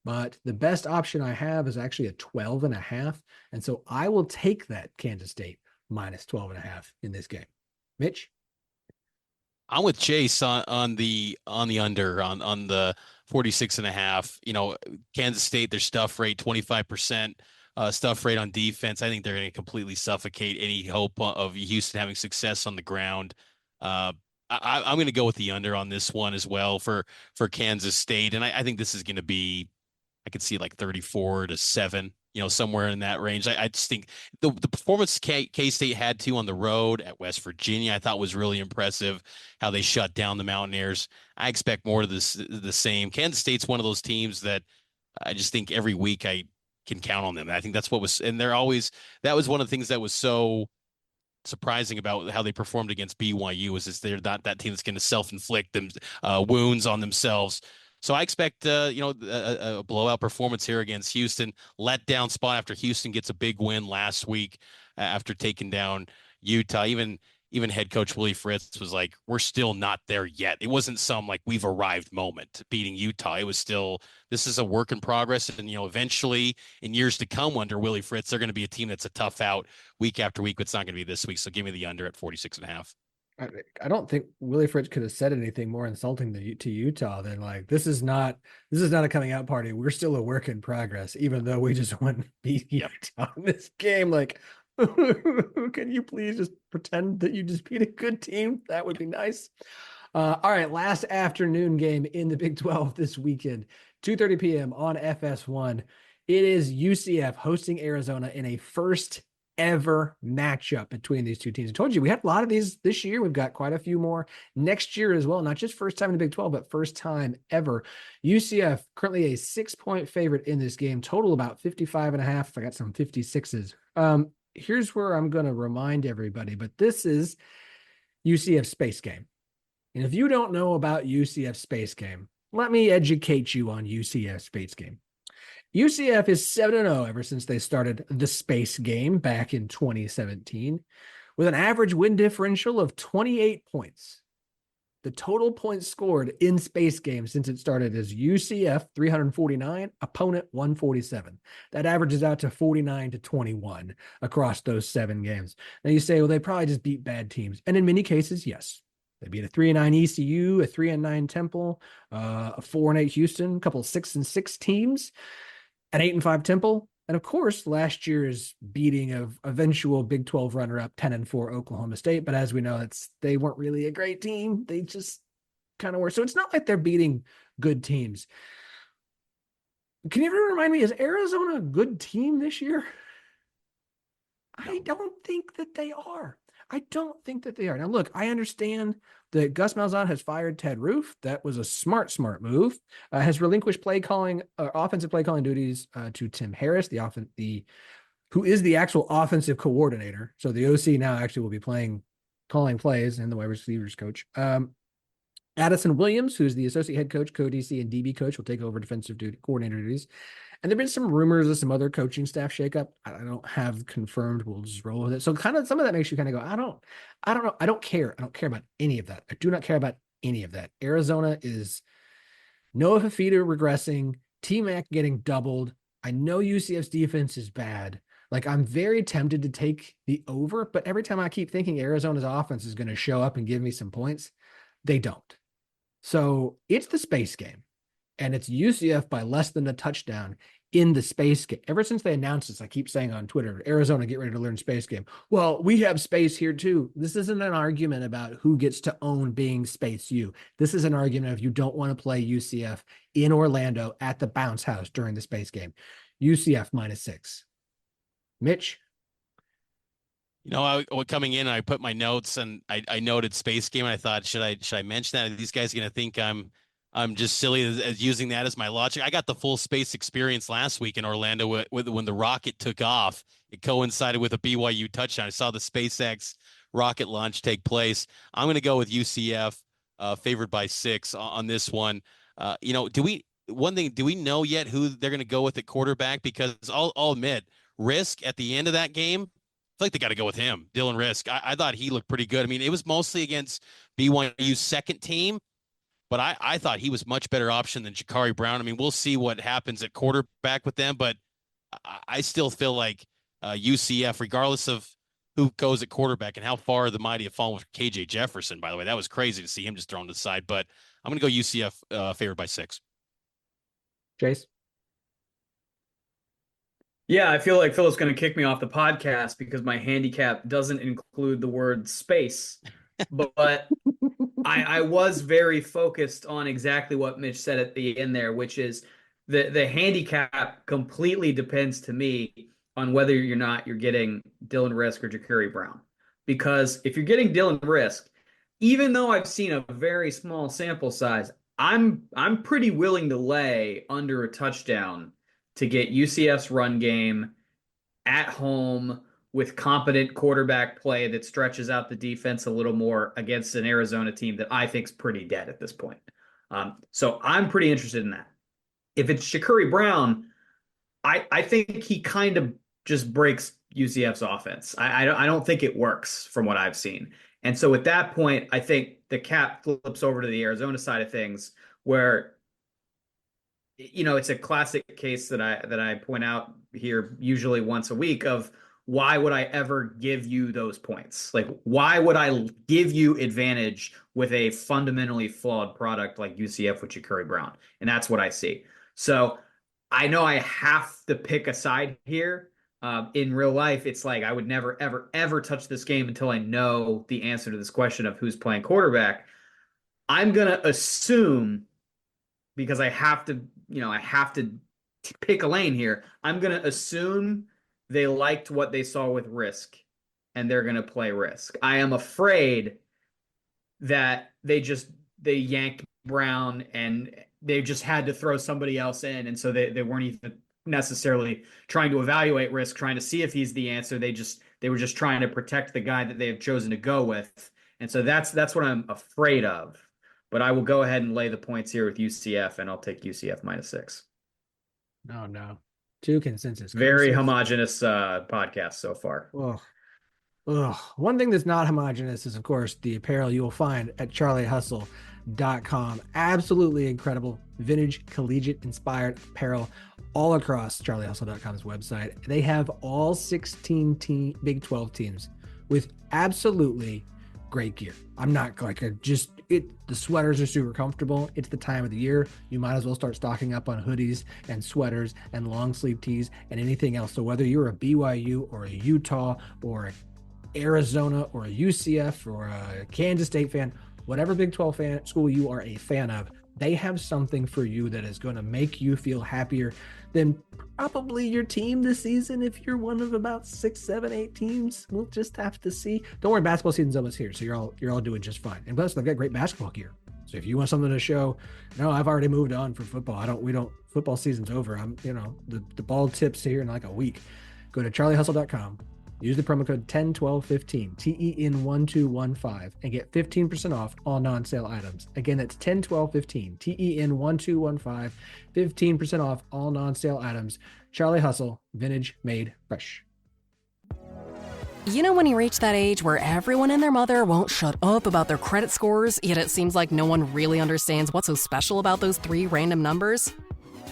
But the best option I have is actually a 12.5. And so I will take that Kansas State minus 12.5 in this game. Mitch? I'm with Chase on the under on the 46.5. You know, Kansas State, their stuff rate 25%. Stuff rate on defense. I think they're going to completely suffocate any hope of Houston having success on the ground. I'm going to go with the under on this one as well for Kansas State. And I think this is going to be, I could see like 34-7, you know, somewhere in that range. I just think the performance K-State had to on the road at West Virginia, I thought was really impressive, how they shut down the Mountaineers. I expect more of the same. Kansas State's one of those teams that I just think every week I can count on them. I think that's what was, and that was one of the things that was so surprising about how they performed against BYU is they're not that team that's going to self-inflict them wounds on themselves. So I expect, a blowout performance here against Houston. Let down spot after Houston gets a big win last week after taking down Utah. Even head coach Willie Fritz was like, we're still not there yet. It wasn't some like we've arrived moment beating Utah. It was still, this is a work in progress. And, eventually in years to come under Willie Fritz, they're going to be a team that's a tough out week after week. But it's not going to be this week. So give me the under at 46.5. I don't think Willie Fritz could have said anything more insulting to Utah than like, this is not a coming out party. We're still a work in progress, even though we just went and beat Utah in this game. Like, can you please just pretend that you just beat a good team? That would be nice. All right, last afternoon game in the Big 12 this weekend, 2:30 p.m. on FS1. It is UCF hosting Arizona in a first ever matchup between these two teams. I told you we had a lot of these this year. We've got quite a few more next year as well. Not just first time in the Big 12, but first time ever. UCF currently a 6-point favorite in this game. Total about 55.5. I got some 56s. Here's where I'm going to remind everybody, but this is UCF Space Game. And if you don't know about UCF Space Game, let me educate you on UCF Space Game. UCF is 7-0 ever since they started the Space Game back in 2017 with an average win differential of 28 points. The total points scored in Space Game since it started is UCF 349, opponent 147. That averages out to 49-21 across those 7 games. Now you say, well, they probably just beat bad teams. And in many cases, yes. They beat a 3-9 ECU, a 3-9 Temple, a 4-8 Houston, a couple of 6-6 teams, an 8-5 Temple. And of course, last year's beating of eventual Big 12 runner-up 10-4 Oklahoma State. But as we know, they weren't really a great team. They just kind of worse. So it's not like they're beating good teams. Can you ever remind me, is Arizona a good team this year? I don't think that they are. I don't think that they are. Now, look, I understand that Gus Malzahn has fired Ted Roof. That was a smart move. Has relinquished offensive play calling duties to Tim Harris, who is the actual offensive coordinator. So the OC now actually will be calling plays, and the wide receivers coach. Addison Williams, who's the associate head coach, co-DC, and DB coach, will take over defensive coordinator duties. And there've been some rumors of some other coaching staff shakeup. I don't have confirmed. We'll just roll with it. So kind of some of that makes you kind of go, I don't know. I don't care. I don't care about any of that. I do not care about any of that. Arizona is Noah Fafita regressing, T-Mac getting doubled. I know UCF's defense is bad. Like, I'm very tempted to take the over, but every time I keep thinking Arizona's offense is going to show up and give me some points, they don't. So it's the space game. And it's UCF by less than a touchdown in the space game. Ever since they announced this, I keep saying on Twitter, Arizona, get ready to learn space game. Well, we have space here too. This isn't an argument about who gets to own being space U. This is an argument of you don't want to play UCF in Orlando at the bounce house during the space game. UCF -6. Mitch? Coming in, I put my notes and I noted space game. And I thought, should I mention that? Are these guys going to think I'm just silly as using that as my logic? I got the full space experience last week in Orlando when the rocket took off. It coincided with a BYU touchdown. I saw the SpaceX rocket launch take place. I'm going to go with UCF, favored by 6 on this one. Do we know yet who they're going to go with at quarterback? Because I'll admit, Risk at the end of that game, I feel like they got to go with him, Dylan Risk. I thought he looked pretty good. I mean, it was mostly against BYU's second team, but I thought he was much better option than Jakari Brown. I mean, we'll see what happens at quarterback with them, but I still feel like UCF, regardless of who goes at quarterback and how far the mighty have fallen with KJ Jefferson, by the way, that was crazy to see him just thrown to the side, but I'm going to go UCF favored by 6. Chase? Yeah, I feel like Philip's going to kick me off the podcast because my handicap doesn't include the word space. But I was very focused on exactly what Mitch said at the end there, which is the handicap completely depends to me on whether you're getting Dylan Risk or Jakari Brown. Because if you're getting Dylan Risk, even though I've seen a very small sample size, I'm pretty willing to lay under a touchdown to get UCF's run game at home with competent quarterback play that stretches out the defense a little more against an Arizona team that I think is pretty dead at this point. So I'm pretty interested in that. If it's Jakari Brown, I think he kind of just breaks UCF's offense. I don't think it works from what I've seen. And so at that point, I think the cap flips over to the Arizona side of things where it's a classic case that I point out here usually once a week of why would I ever give you those points? Like, why would I give you advantage with a fundamentally flawed product like UCF with Jakari Brown? And that's what I see. So I know I have to pick a side here. In real life, it's like I would never, ever, ever touch this game until I know the answer to this question of who's playing quarterback. I'm going to assume, because I have to pick a lane here. I'm going to assume they liked what they saw with Risk and they're going to play Risk. I am afraid that they yanked Brown and they just had to throw somebody else in. And so they weren't even necessarily trying to evaluate Risk, trying to see if he's the answer. They were just trying to protect the guy that they have chosen to go with. And so that's what I'm afraid of. But I will go ahead and lay the points here with UCF, and I'll take UCF -6. No. 2 consensus. Very homogenous podcast so far. One thing that's not homogenous is, of course, the apparel you will find at charliehustle.com. Absolutely incredible vintage, collegiate inspired apparel all across charliehustle.com's website. They have all 16 Big 12 teams with absolutely great gear. I'm not like the sweaters are super comfortable. It's the time of the year. You might as well start stocking up on hoodies and sweaters and long sleeve tees and anything else. So whether you're a BYU or a Utah or Arizona or a UCF or a Kansas State fan, whatever Big 12 school you are a fan of, they have something for you that is going to make you feel happier than probably your team this season. If you're one of about 6, 7, 8 teams, we'll just have to see. Don't worry, basketball season's almost here, so you're all doing just fine. And plus, they've got great basketball gear. So if you want something to show, no, I've already moved on for football. Football season's over. The ball tips here in like a week. Go to charliehustle.com. Use the promo code 101215, TEN1215, and get 15% off all non-sale items. Again, that's 101215, TEN1215, 15% off all non-sale items. Charlie Hustle, vintage made fresh. You know when you reach that age where everyone and their mother won't shut up about their credit scores, yet it seems like no one really understands what's so special about those 3 random numbers?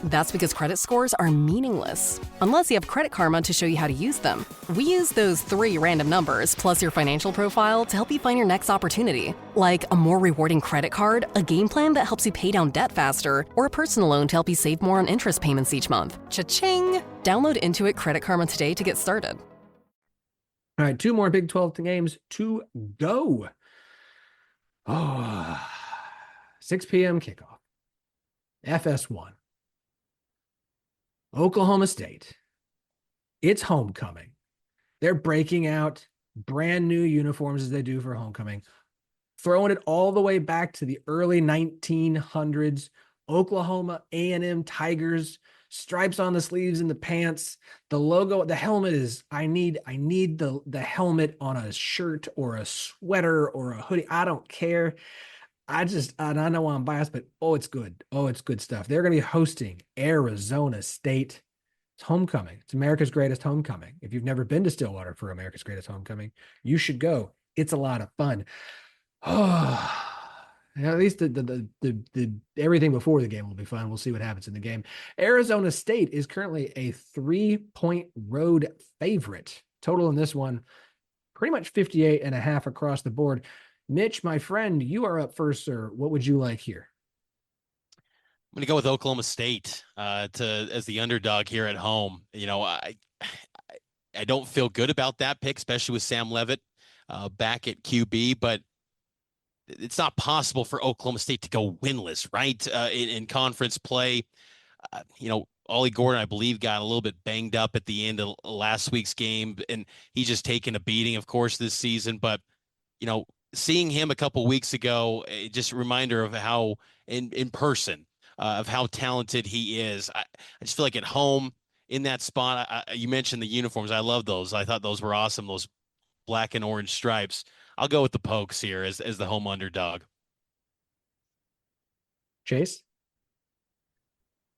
That's because credit scores are meaningless, unless you have Credit Karma to show you how to use them. We use those 3 random numbers plus your financial profile to help you find your next opportunity, like a more rewarding credit card, a game plan that helps you pay down debt faster, or a personal loan to help you save more on interest payments each month. Cha-ching! Download Intuit Credit Karma today to get started. All right, 2 more Big 12 games to go. 6 p.m. kickoff. FS1. Oklahoma State. It's homecoming. They're breaking out brand new uniforms as they do for homecoming, throwing it all the way back to the early 1900s. Oklahoma A&M Tigers, stripes on the sleeves and the pants. The logo, the helmet is, I need the helmet on a shirt or a sweater or a hoodie. I don't care. I know I'm biased, but it's good. It's good stuff. They're going to be hosting Arizona State. It's homecoming. It's America's greatest homecoming. If you've never been to Stillwater for America's greatest homecoming, you should go. It's a lot of fun. At least the everything before the game will be fun. We'll see what happens in the game. Arizona State is currently a 3-point road favorite. Total in this one, pretty much 58.5 across the board. Mitch, my friend, you are up first, sir. What would you like here? I'm going to go with Oklahoma State as the underdog here at home. I don't feel good about that pick, especially with Sam Leavitt back at QB, but it's not possible for Oklahoma State to go winless, right? In conference play. Ollie Gordon, I believe, got a little bit banged up at the end of last week's game, and he's just taken a beating, of course, this season. But, seeing him a couple weeks ago, just a reminder of how in person, of how talented he is. I just feel like at home in that spot, you mentioned the uniforms. I love those. I thought those were awesome. Those black and orange stripes. I'll go with the Pokes here as the home underdog. Chase?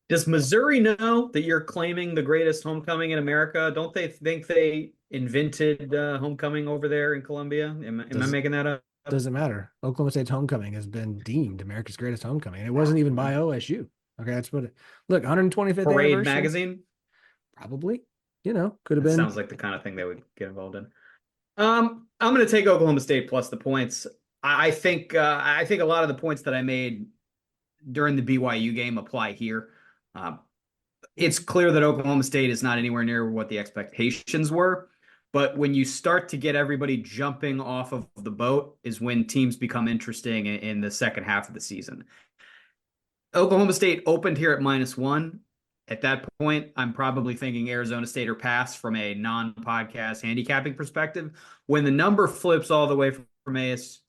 Does Missouri know that you're claiming the greatest homecoming in America? Don't they think they invented homecoming over there in Columbia? Am I making that up? Doesn't matter. Oklahoma State's homecoming has been deemed America's greatest homecoming. And it wasn't even by OSU. Okay, that's what look, 125th Parade anniversary. magazine? Probably. Could have been. Sounds like the kind of thing they would get involved in. I'm going to take Oklahoma State plus the points. I think a lot of the points that I made during the BYU game apply here. It's clear that Oklahoma State is not anywhere near what the expectations were. But when you start to get everybody jumping off of the boat is when teams become interesting in the second half of the season. Oklahoma State opened here at -1. At that point, I'm probably thinking Arizona State or pass from a non-podcast handicapping perspective. When the number flips all the way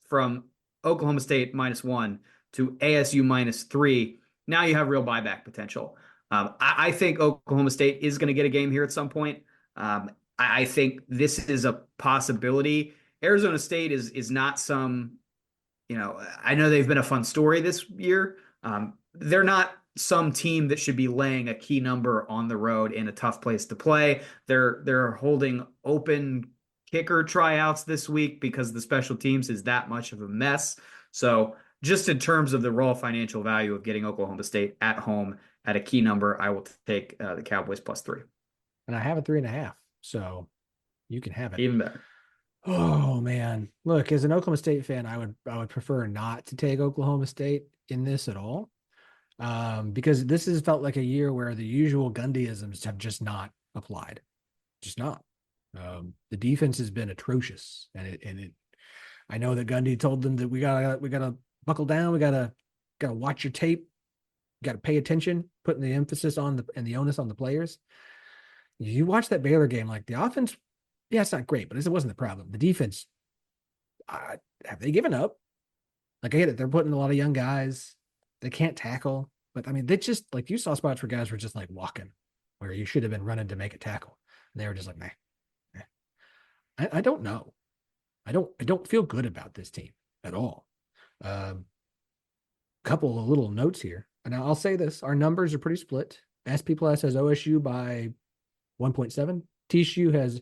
from Oklahoma State -1 to ASU -3, now you have real buyback potential. I think Oklahoma State is going to get a game here at some point. I think this is a possibility. Arizona State is not some, I know they've been a fun story this year. They're not some team that should be laying a key number on the road in a tough place to play. They're holding open kicker tryouts this week because the special teams is that much of a mess. So just in terms of the raw financial value of getting Oklahoma State at home at a key number, I will take the Cowboys +3. And I have a 3.5. So you can have it. Even better. Oh man. Look, as an Oklahoma State fan, I would prefer not to take Oklahoma State in this at all. Because this has felt like a year where the usual Gundyisms have just not applied. Just not. The defense has been atrocious, and I know that Gundy told them that we gotta buckle down. We gotta watch your tape. Got to pay attention, putting the emphasis on the onus on the players. You watch that Baylor game, like the offense, yeah, it's not great, but it wasn't the problem. The defense, have they given up? Like, I get it. They're putting a lot of young guys. They can't tackle. But, I mean, they just, like, you saw spots where guys were just, like, walking, where you should have been running to make a tackle. And they were just like, nah. I don't know. I don't feel good about this team at all. Couple of little notes here. And I'll say this. Our numbers are pretty split. SP Plus has OSU by 1.7. TCU has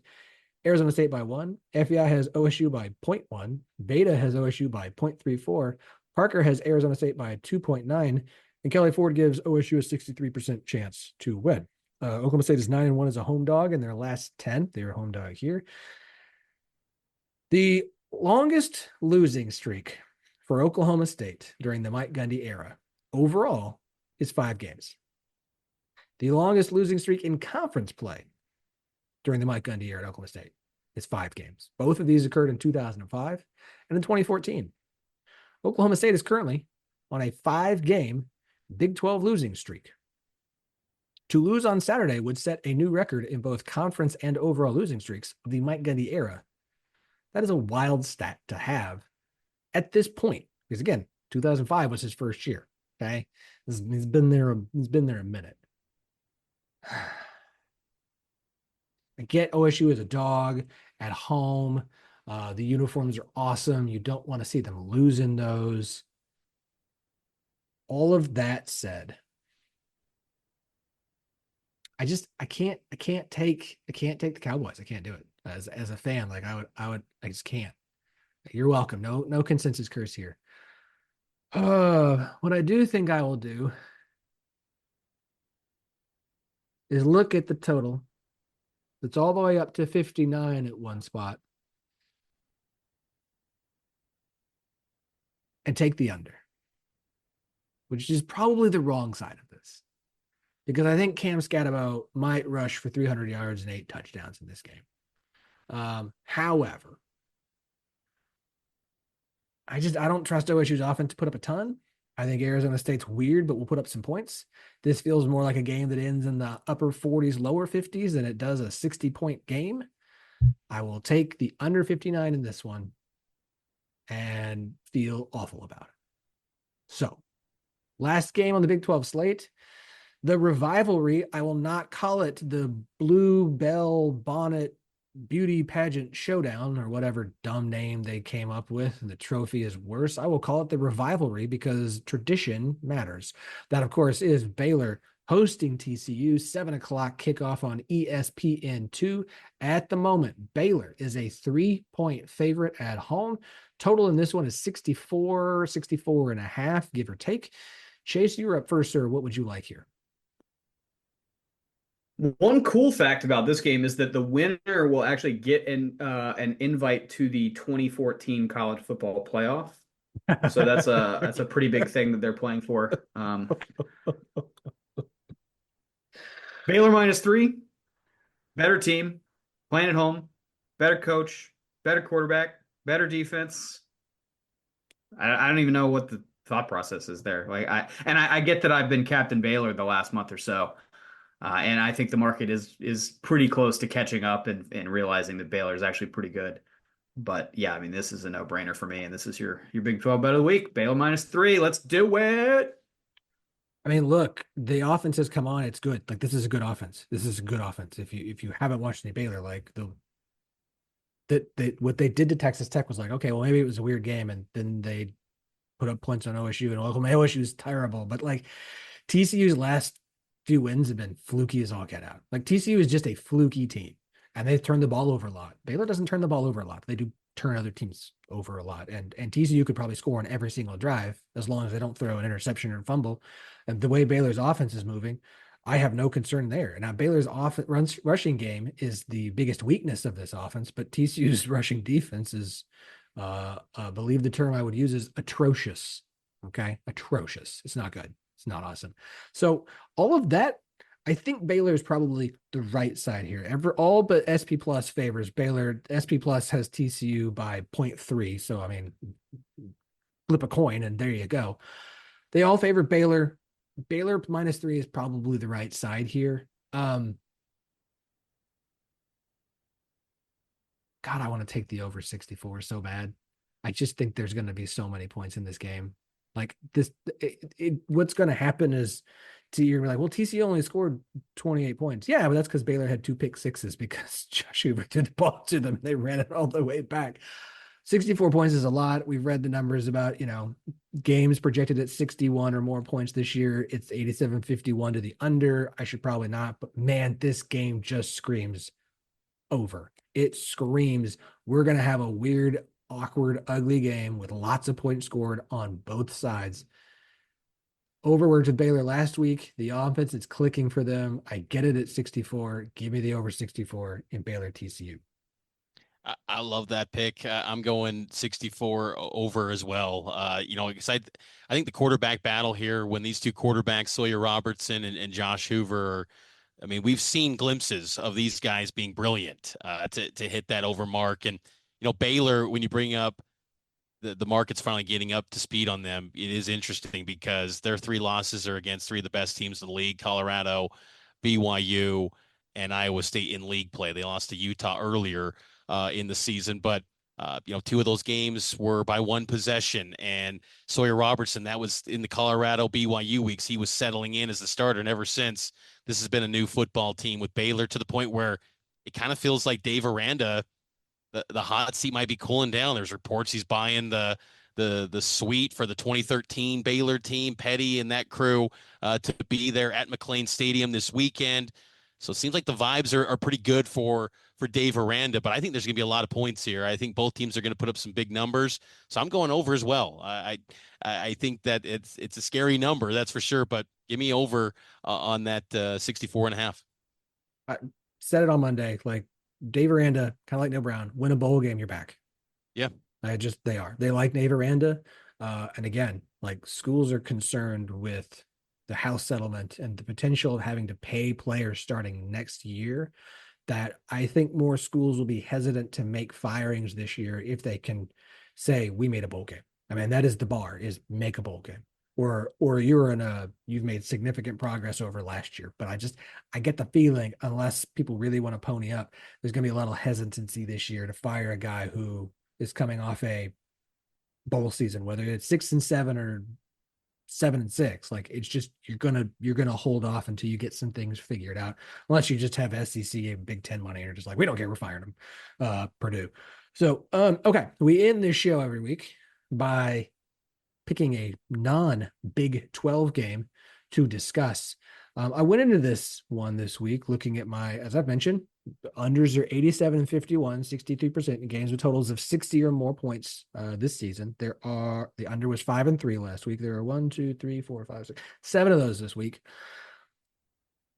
Arizona State by 1. FEI has OSU by 0.1. Beta has OSU by 0.34. Parker has Arizona State by 2.9. And Kelly Ford gives OSU a 63% chance to win. Oklahoma State is 9-1 as a home dog in their last 10. They were a home dog here. The longest losing streak for Oklahoma State during the Mike Gundy era overall is 5 games. The longest losing streak in conference play during the Mike Gundy era at Oklahoma State is 5 games. Both of these occurred in 2005 and in 2014. Oklahoma State is currently on a 5-game Big 12 losing streak. To lose on Saturday would set a new record in both conference and overall losing streaks of the Mike Gundy era. That is a wild stat to have at this point, because again, 2005 was his first year. Okay, he's been there a minute. I get OSU as a dog at home. The uniforms are awesome. You don't want to see them losing those. All of that said, I can't take the Cowboys. I can't do it as a fan. Like I just can't. You're welcome. No consensus curse here. What I do think I will do is look at the total. It's all the way up to 59 at one spot. And take the under, which is probably the wrong side of this. Because I think Cam Scatterbo might rush for 300 yards and 8 touchdowns in this game. However, I don't trust OSU's offense to put up a ton. I think Arizona State's weird, but will put up some points. This feels more like a game that ends in the upper 40s, lower 50s than it does a 60-point game. I will take the under 59 in this one and feel awful about it. So, last game on the Big 12 slate, the Revivlary. I will not call it the Blue Bell Bonnet Beauty Pageant Showdown or whatever dumb name they came up with. And the trophy is worse. I will call it the Revivlary because tradition matters. That, of course, is Baylor hosting TCU, 7:00 kickoff on ESPN2. At the moment, Baylor is a 3-point favorite at home. Total in this one is 64 and a half, give or take. Chase, you were up first, sir. What would you like here? One cool fact about this game is that the winner will actually get an invite to the 2014 college football playoff. So that's a pretty big thing that they're playing for. Baylor -3, better team, playing at home, better coach, better quarterback, better defense. I don't even know what the thought process is there. Like I get that I've been Captain Baylor the last month or so. And I think the market is pretty close to catching up and realizing that Baylor is actually pretty good. But yeah, I mean, this is a no-brainer for me. And this is your Big 12 bet of the week. Baylor -3. Let's do it. I mean, look, the offense has come on. It's good. Like, this is a good offense. This is a good offense. If you haven't watched any Baylor, like what they did to Texas Tech was like, okay, well, maybe it was a weird game, and then they put up points on OSU, and Oklahoma. OSU is terrible, but like TCU's last few wins have been fluky as all get out. Like, TCU is just a fluky team, and they've turned the ball over a lot. Baylor doesn't turn the ball over a lot. They do turn other teams over a lot, and TCU could probably score on every single drive as long as they don't throw an interception or fumble. And the way Baylor's offense is moving, I have no concern there. Now, Baylor's rushing game is the biggest weakness of this offense, but TCU's rushing defense is, believe the term I would use is atrocious. Okay, atrocious. It's not good. It's not awesome. So all of that, I think Baylor is probably the right side here. All but SP Plus favors Baylor. SP Plus has TCU by 0.3. So, I mean, flip a coin and there you go. They all favor Baylor. Baylor -3 is probably the right side here. God, I want to take the over 64 so bad. I just think there's going to be so many points in this game. Like this, what's going to happen is you're like, well, TCU only scored 28 points. Yeah, but that's because Baylor had 2 pick sixes because Josh Hoover threw the ball to them and they ran it all the way back. 64 points is a lot. We've read the numbers about, games projected at 61 or more points this year. It's 87-51 to the under. I should probably not, but man, this game just screams over. It screams we're going to have a weird, awkward, ugly game with lots of points scored on both sides. Overworked with Baylor last week. The offense is clicking for them. I get it at 64. Give me the over 64 in Baylor TCU. I love that pick. I'm going 64 over as well. Because I think the quarterback battle here, when these two quarterbacks, Sawyer Robertson and Josh Hoover, we've seen glimpses of these guys being brilliant to hit that over mark. And, Baylor, when you bring up the market's finally getting up to speed on them, it is interesting because their 3 losses are against 3 of the best teams in the league, Colorado, BYU, and Iowa State in league play. They lost to Utah earlier in the season, but 2 of those games were by 1 possession. And Sawyer Robertson, that was in the Colorado BYU weeks. He was settling in as the starter, and ever since, this has been a new football team with Baylor, to the point where it kind of feels like Dave Aranda, the hot seat might be cooling down. There's reports he's buying the suite for the 2013 Baylor team, Petty and that crew, to be there at McLean Stadium this weekend. So it seems like the vibes are pretty good for Dave Aranda, but I think there's going to be a lot of points here. I think both teams are going to put up some big numbers, so I'm going over as well. I think that it's a scary number, that's for sure, but give me over on that 64.5. I said it on Monday, like Dave Aranda, kind of like Neil Brown, win a bowl game, you're back. Yeah. They like Dave Aranda. And again, like schools are concerned with the house settlement and the potential of having to pay players starting next year, that I think more schools will be hesitant to make firings this year if they can say we made a bowl game. That is the bar, is make a bowl game, or you've made significant progress over last year. But I get the feeling, unless people really want to pony up, there's going to be a lot of hesitancy this year to fire a guy who is coming off a bowl season, whether it's 6-7 or 7-6. Like, it's just, you're gonna hold off until you get some things figured out, unless you just have SEC and Big Ten money and you're just like, we don't care, we're firing them, Purdue. So okay, we end this show every week by picking a non-Big 12 game to discuss. I went into this one this week looking at as I've mentioned, the unders are 87-51, 63% in games with totals of 60 or more points this season. The under was 5-3 last week. There are 1, 2, 3, 4, 5, 6, 7 of those this week.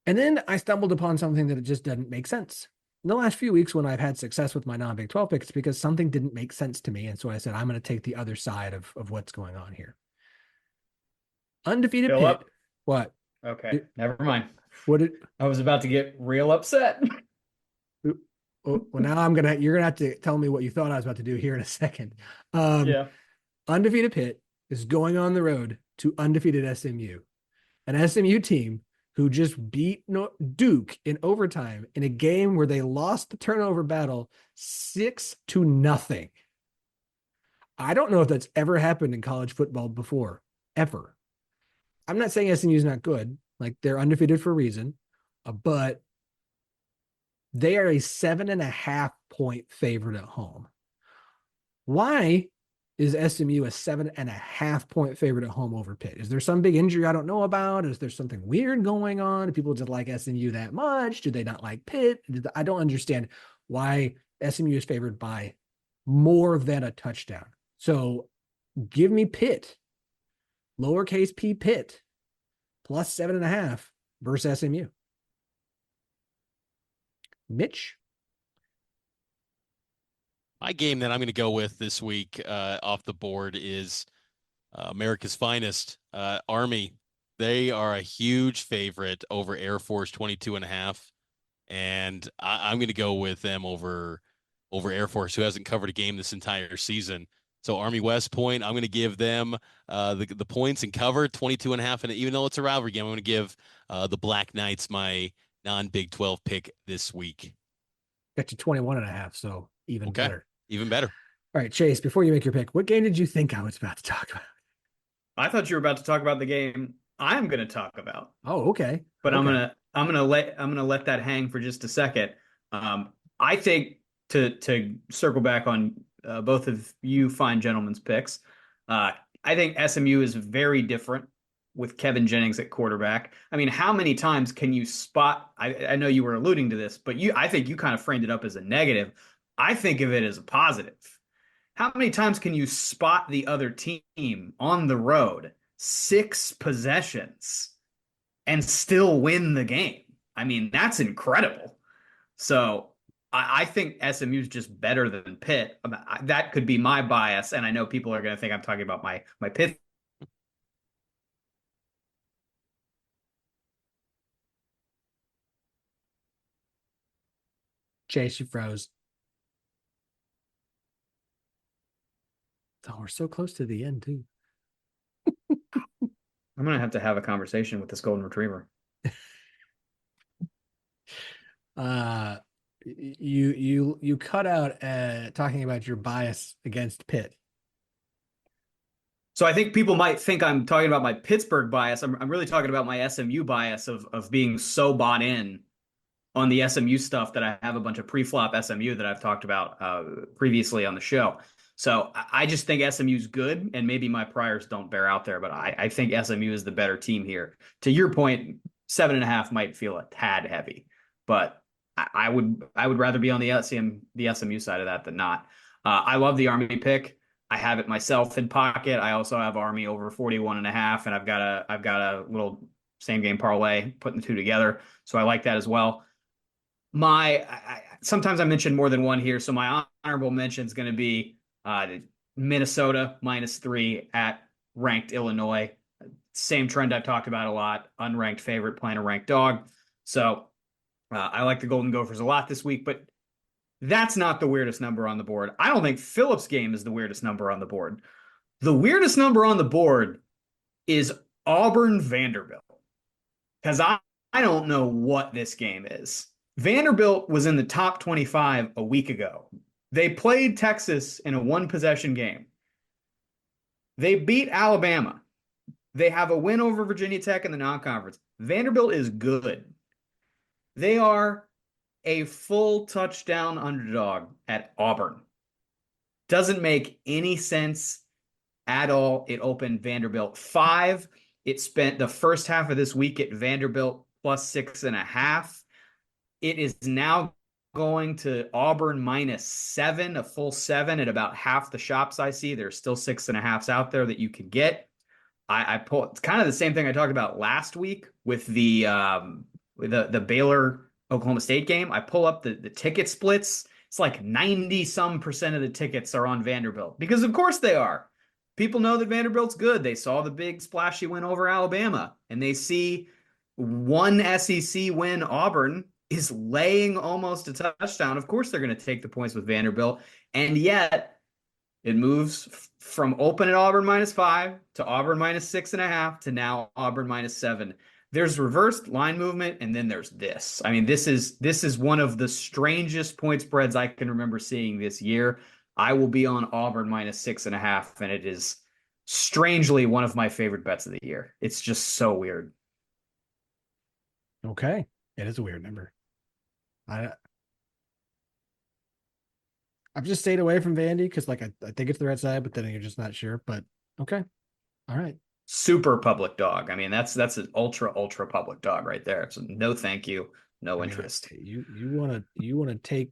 And then I stumbled upon something that it just doesn't make sense. In the last few weeks, when I've had success with my non-Big 12 picks, because something didn't make sense to me. And so I said, I'm going to take the other side of what's going on here. Undefeated Phillip? Pitt. What? Okay, never mind. What I was about to get real upset. Well, now you're gonna have to tell me what you thought I was about to do here in a second. Yeah. Undefeated Pitt is going on the road to undefeated SMU, an SMU team who just beat Duke in overtime in a game where they lost the turnover battle 6-0. I don't know if that's ever happened in college football before, ever. I'm not saying SMU is not good. Like, they're undefeated for a reason, but they are a 7.5 point favorite at home. Why is SMU a 7.5 point favorite at home over Pitt? Is there some big injury I don't know about? Is there something weird going on? Do people just like SMU that much? Do they not like Pitt? I don't understand why SMU is favored by more than a touchdown. So give me Pitt, lowercase p Pitt, plus 7.5 versus SMU. Mitch? My game that I'm going to go with this week off the board is America's finest, Army They are a huge favorite over Air Force 22.5. And I'm going to go with them over Air Force, who hasn't covered a game this entire season. So Army West Point, I'm going to give them the points and cover 22.5. And even though it's a rivalry game, I'm going to give the Black Knights my non-Big 12 pick this week. Got you 21.5, so even better. Even better. All right, Chase, before you make your pick, what game did you think I was about to talk about? I thought you were about to talk about the game I'm going to talk about. Oh, okay. But okay. I'm gonna let that hang for just a second. I think to circle back on both of you fine gentlemen's picks, I think SMU is very different with Kevin Jennings at quarterback. I mean, how many times can you spot? I know you were alluding to this, but I think you kind of framed it up as a negative. I think of it as a positive. How many times can you spot the other team on the road 6 possessions and still win the game? I mean, that's incredible. So I think SMU is just better than Pitt. That could be my bias, and I know people are going to think I'm talking about my Pitt. Chase, you froze. Oh, we're so close to the end, too. I'm going to have a conversation with this golden retriever. You cut out talking about your bias against Pitt. So I think people might think I'm talking about my Pittsburgh bias. I'm really talking about my SMU bias of being so bought in on the SMU stuff that I have a bunch of pre-flop SMU that I've talked about previously on the show. So I just think SMU is good, and maybe my priors don't bear out there, but I think SMU is the better team here. To your point, 7.5 might feel a tad heavy, but I would rather be on the SMU side of that than not. I love the Army pick. I have it myself in pocket. I also have Army over 41.5, and I've got a little same game parlay putting the two together. So I like that as well. Sometimes I mention more than one here, so my honorable mention is going to be Minnesota -3 at ranked Illinois. Same trend I've talked about a lot. Unranked favorite playing a ranked dog. So I like the Golden Gophers a lot this week, but that's not the weirdest number on the board. I don't think Phillip's game is the weirdest number on the board. The weirdest number on the board is Auburn Vanderbilt, because I don't know what this game is. Vanderbilt was in the top 25 a week ago. They played Texas in a one-possession game. They beat Alabama. They have a win over Virginia Tech in the non-conference. Vanderbilt is good. They are a full touchdown underdog at Auburn. Doesn't make any sense at all. It opened Vanderbilt 5. It spent the first half of this week at Vanderbilt +6.5. It is now going to Auburn -7, a full 7 at about half the shops I see. There's still 6.5s out there that you can get. I pull. It's kind of the same thing I talked about last week with the Baylor Oklahoma State game. I pull up the ticket splits. It's like 90% of the tickets are on Vanderbilt, because of course they are. People know that Vanderbilt's good. They saw the big splashy win over Alabama, and they see one SEC win. Auburn is laying almost a touchdown. Of course they're going to take the points with Vanderbilt, and yet it moves from open at Auburn -5 to Auburn -6.5 to now Auburn -7. There's reversed line movement, and then there's this. I mean, this is one of the strangest point spreads I can remember seeing this year. I will be on Auburn -6.5, and it is strangely one of my favorite bets of the year. It's just so weird. Okay, it is a weird number. I've just stayed away from Vandy because, like, I think it's the right side, but then you're just not sure. But okay, all right. Super public dog. I mean, that's an ultra public dog right there. So no, thank you, no interest. You want to take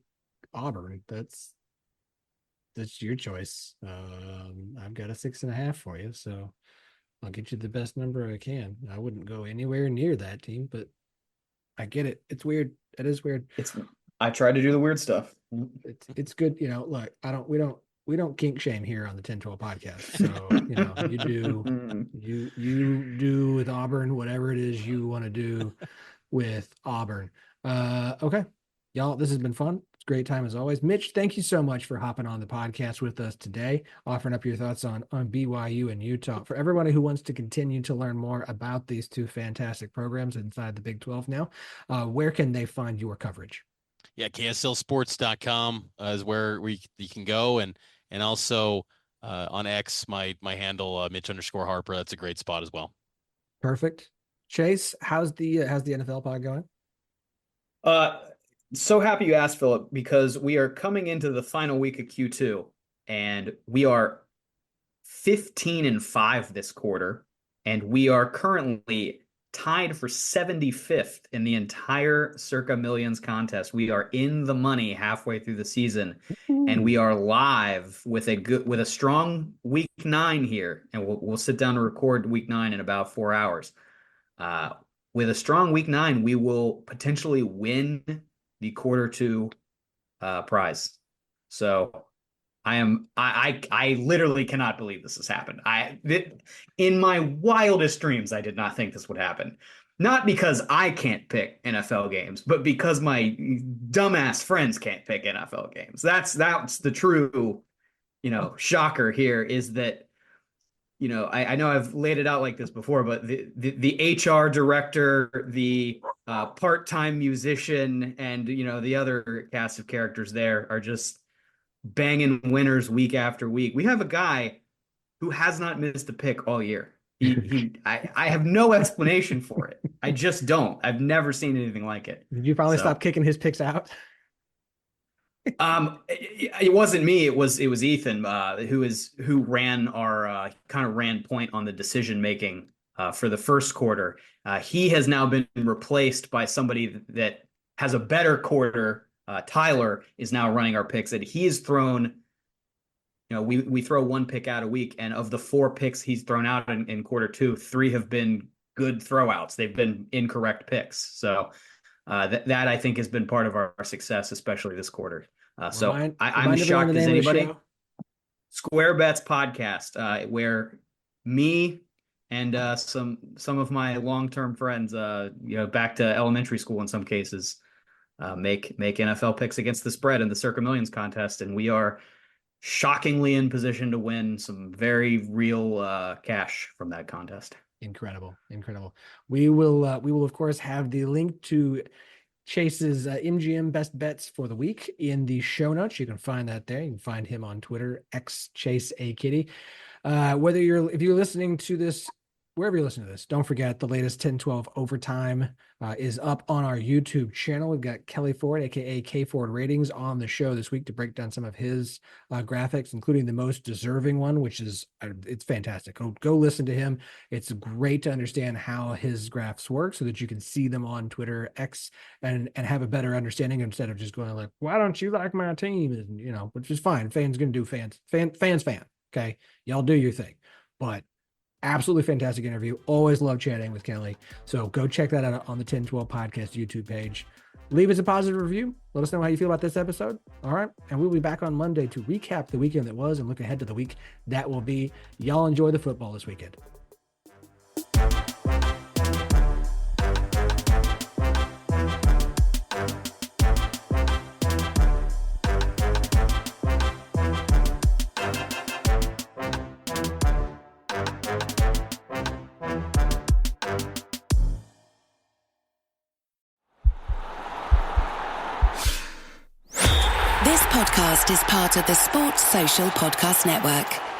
Auburn? That's your choice. I've got a 6.5 for you, so I'll get you the best number I can. I wouldn't go anywhere near that team, but I get it. It's weird. It is weird. I try to do the weird stuff. It's good. You know, look, we don't we don't kink shame here on the 10-12 podcast. So, you do with Auburn whatever it is you want to do with Auburn. Okay, y'all, this has been fun. It's a great time as always. Mitch, thank you so much for hopping on the podcast with us today, offering up your thoughts on BYU and Utah. For everybody who wants to continue to learn more about these two fantastic programs inside the Big 12 now, where can they find your coverage? Yeah, KSLSports.com is where you can go, and also on X, my handle Mitch_Harper. That's a great spot as well. Perfect. Chase, how's the NFL pod going? So happy you asked, Phillip, because we are coming into the final week of Q2, and we are 15-5 this quarter, and we are currently tied for 75th in the entire Circa Millions contest. We are in the money halfway through the season, and we are live with a strong week 9 here, and we'll sit down to record week 9 in about 4 hours. With a strong week 9, we will potentially win the quarter 2 prize. So I literally cannot believe this has happened. In my wildest dreams, I did not think this would happen. Not because I can't pick NFL games, but because my dumbass friends can't pick NFL games. That's the true, shocker here is that, I know I've laid it out like this before, but the HR director, the part-time musician, and the other cast of characters there are just banging winners week after week. We have a guy who has not missed a pick all year. I have no explanation for it. I just don't. I've never seen anything like it. Did you finally stop kicking his picks out? It wasn't me. It was Ethan, who ran our kind of ran point on the decision making for the first quarter. He has now been replaced by somebody that has a better quarter. Tyler is now running our picks, and he has thrown. We throw one pick out a week, and of the 4 picks he's thrown out in quarter 2, 3 have been good throwouts. They've been incorrect picks. So that I think has been part of our success, especially this quarter. I'm as shocked as anybody. Square Bets podcast, where me and some of my long-term friends, back to elementary school in some cases, make NFL picks against the spread in the Circa Millions contest, and we are shockingly in position to win some very real cash from that contest. Incredible. We will of course have the link to Chase's MGM best bets for the week in the show notes. You can find that there. You can find him on Twitter, @ChaseAKiddy. If you're listening to this, wherever you listen to this, don't forget the latest 10-12 overtime is up on our YouTube channel. We've got Kelly Ford, aka K Ford Ratings, on the show this week to break down some of his graphics, including the most deserving one, which is it's fantastic. Go listen to him. It's great to understand how his graphs work so that you can see them on Twitter, X, and have a better understanding instead of just going like, why don't you like my team? And, which is fine. Fans gonna do fans. Okay, y'all do your thing, but. Absolutely fantastic interview. Always love chatting with Kelly. So go check that out on the 10-12 podcast YouTube page. Leave us a positive review. Let us know how you feel about this episode. All right. And we'll be back on Monday to recap the weekend that was and look ahead to the week that will be. Y'all enjoy the football this weekend. This podcast is part of the Sports Social Podcast Network.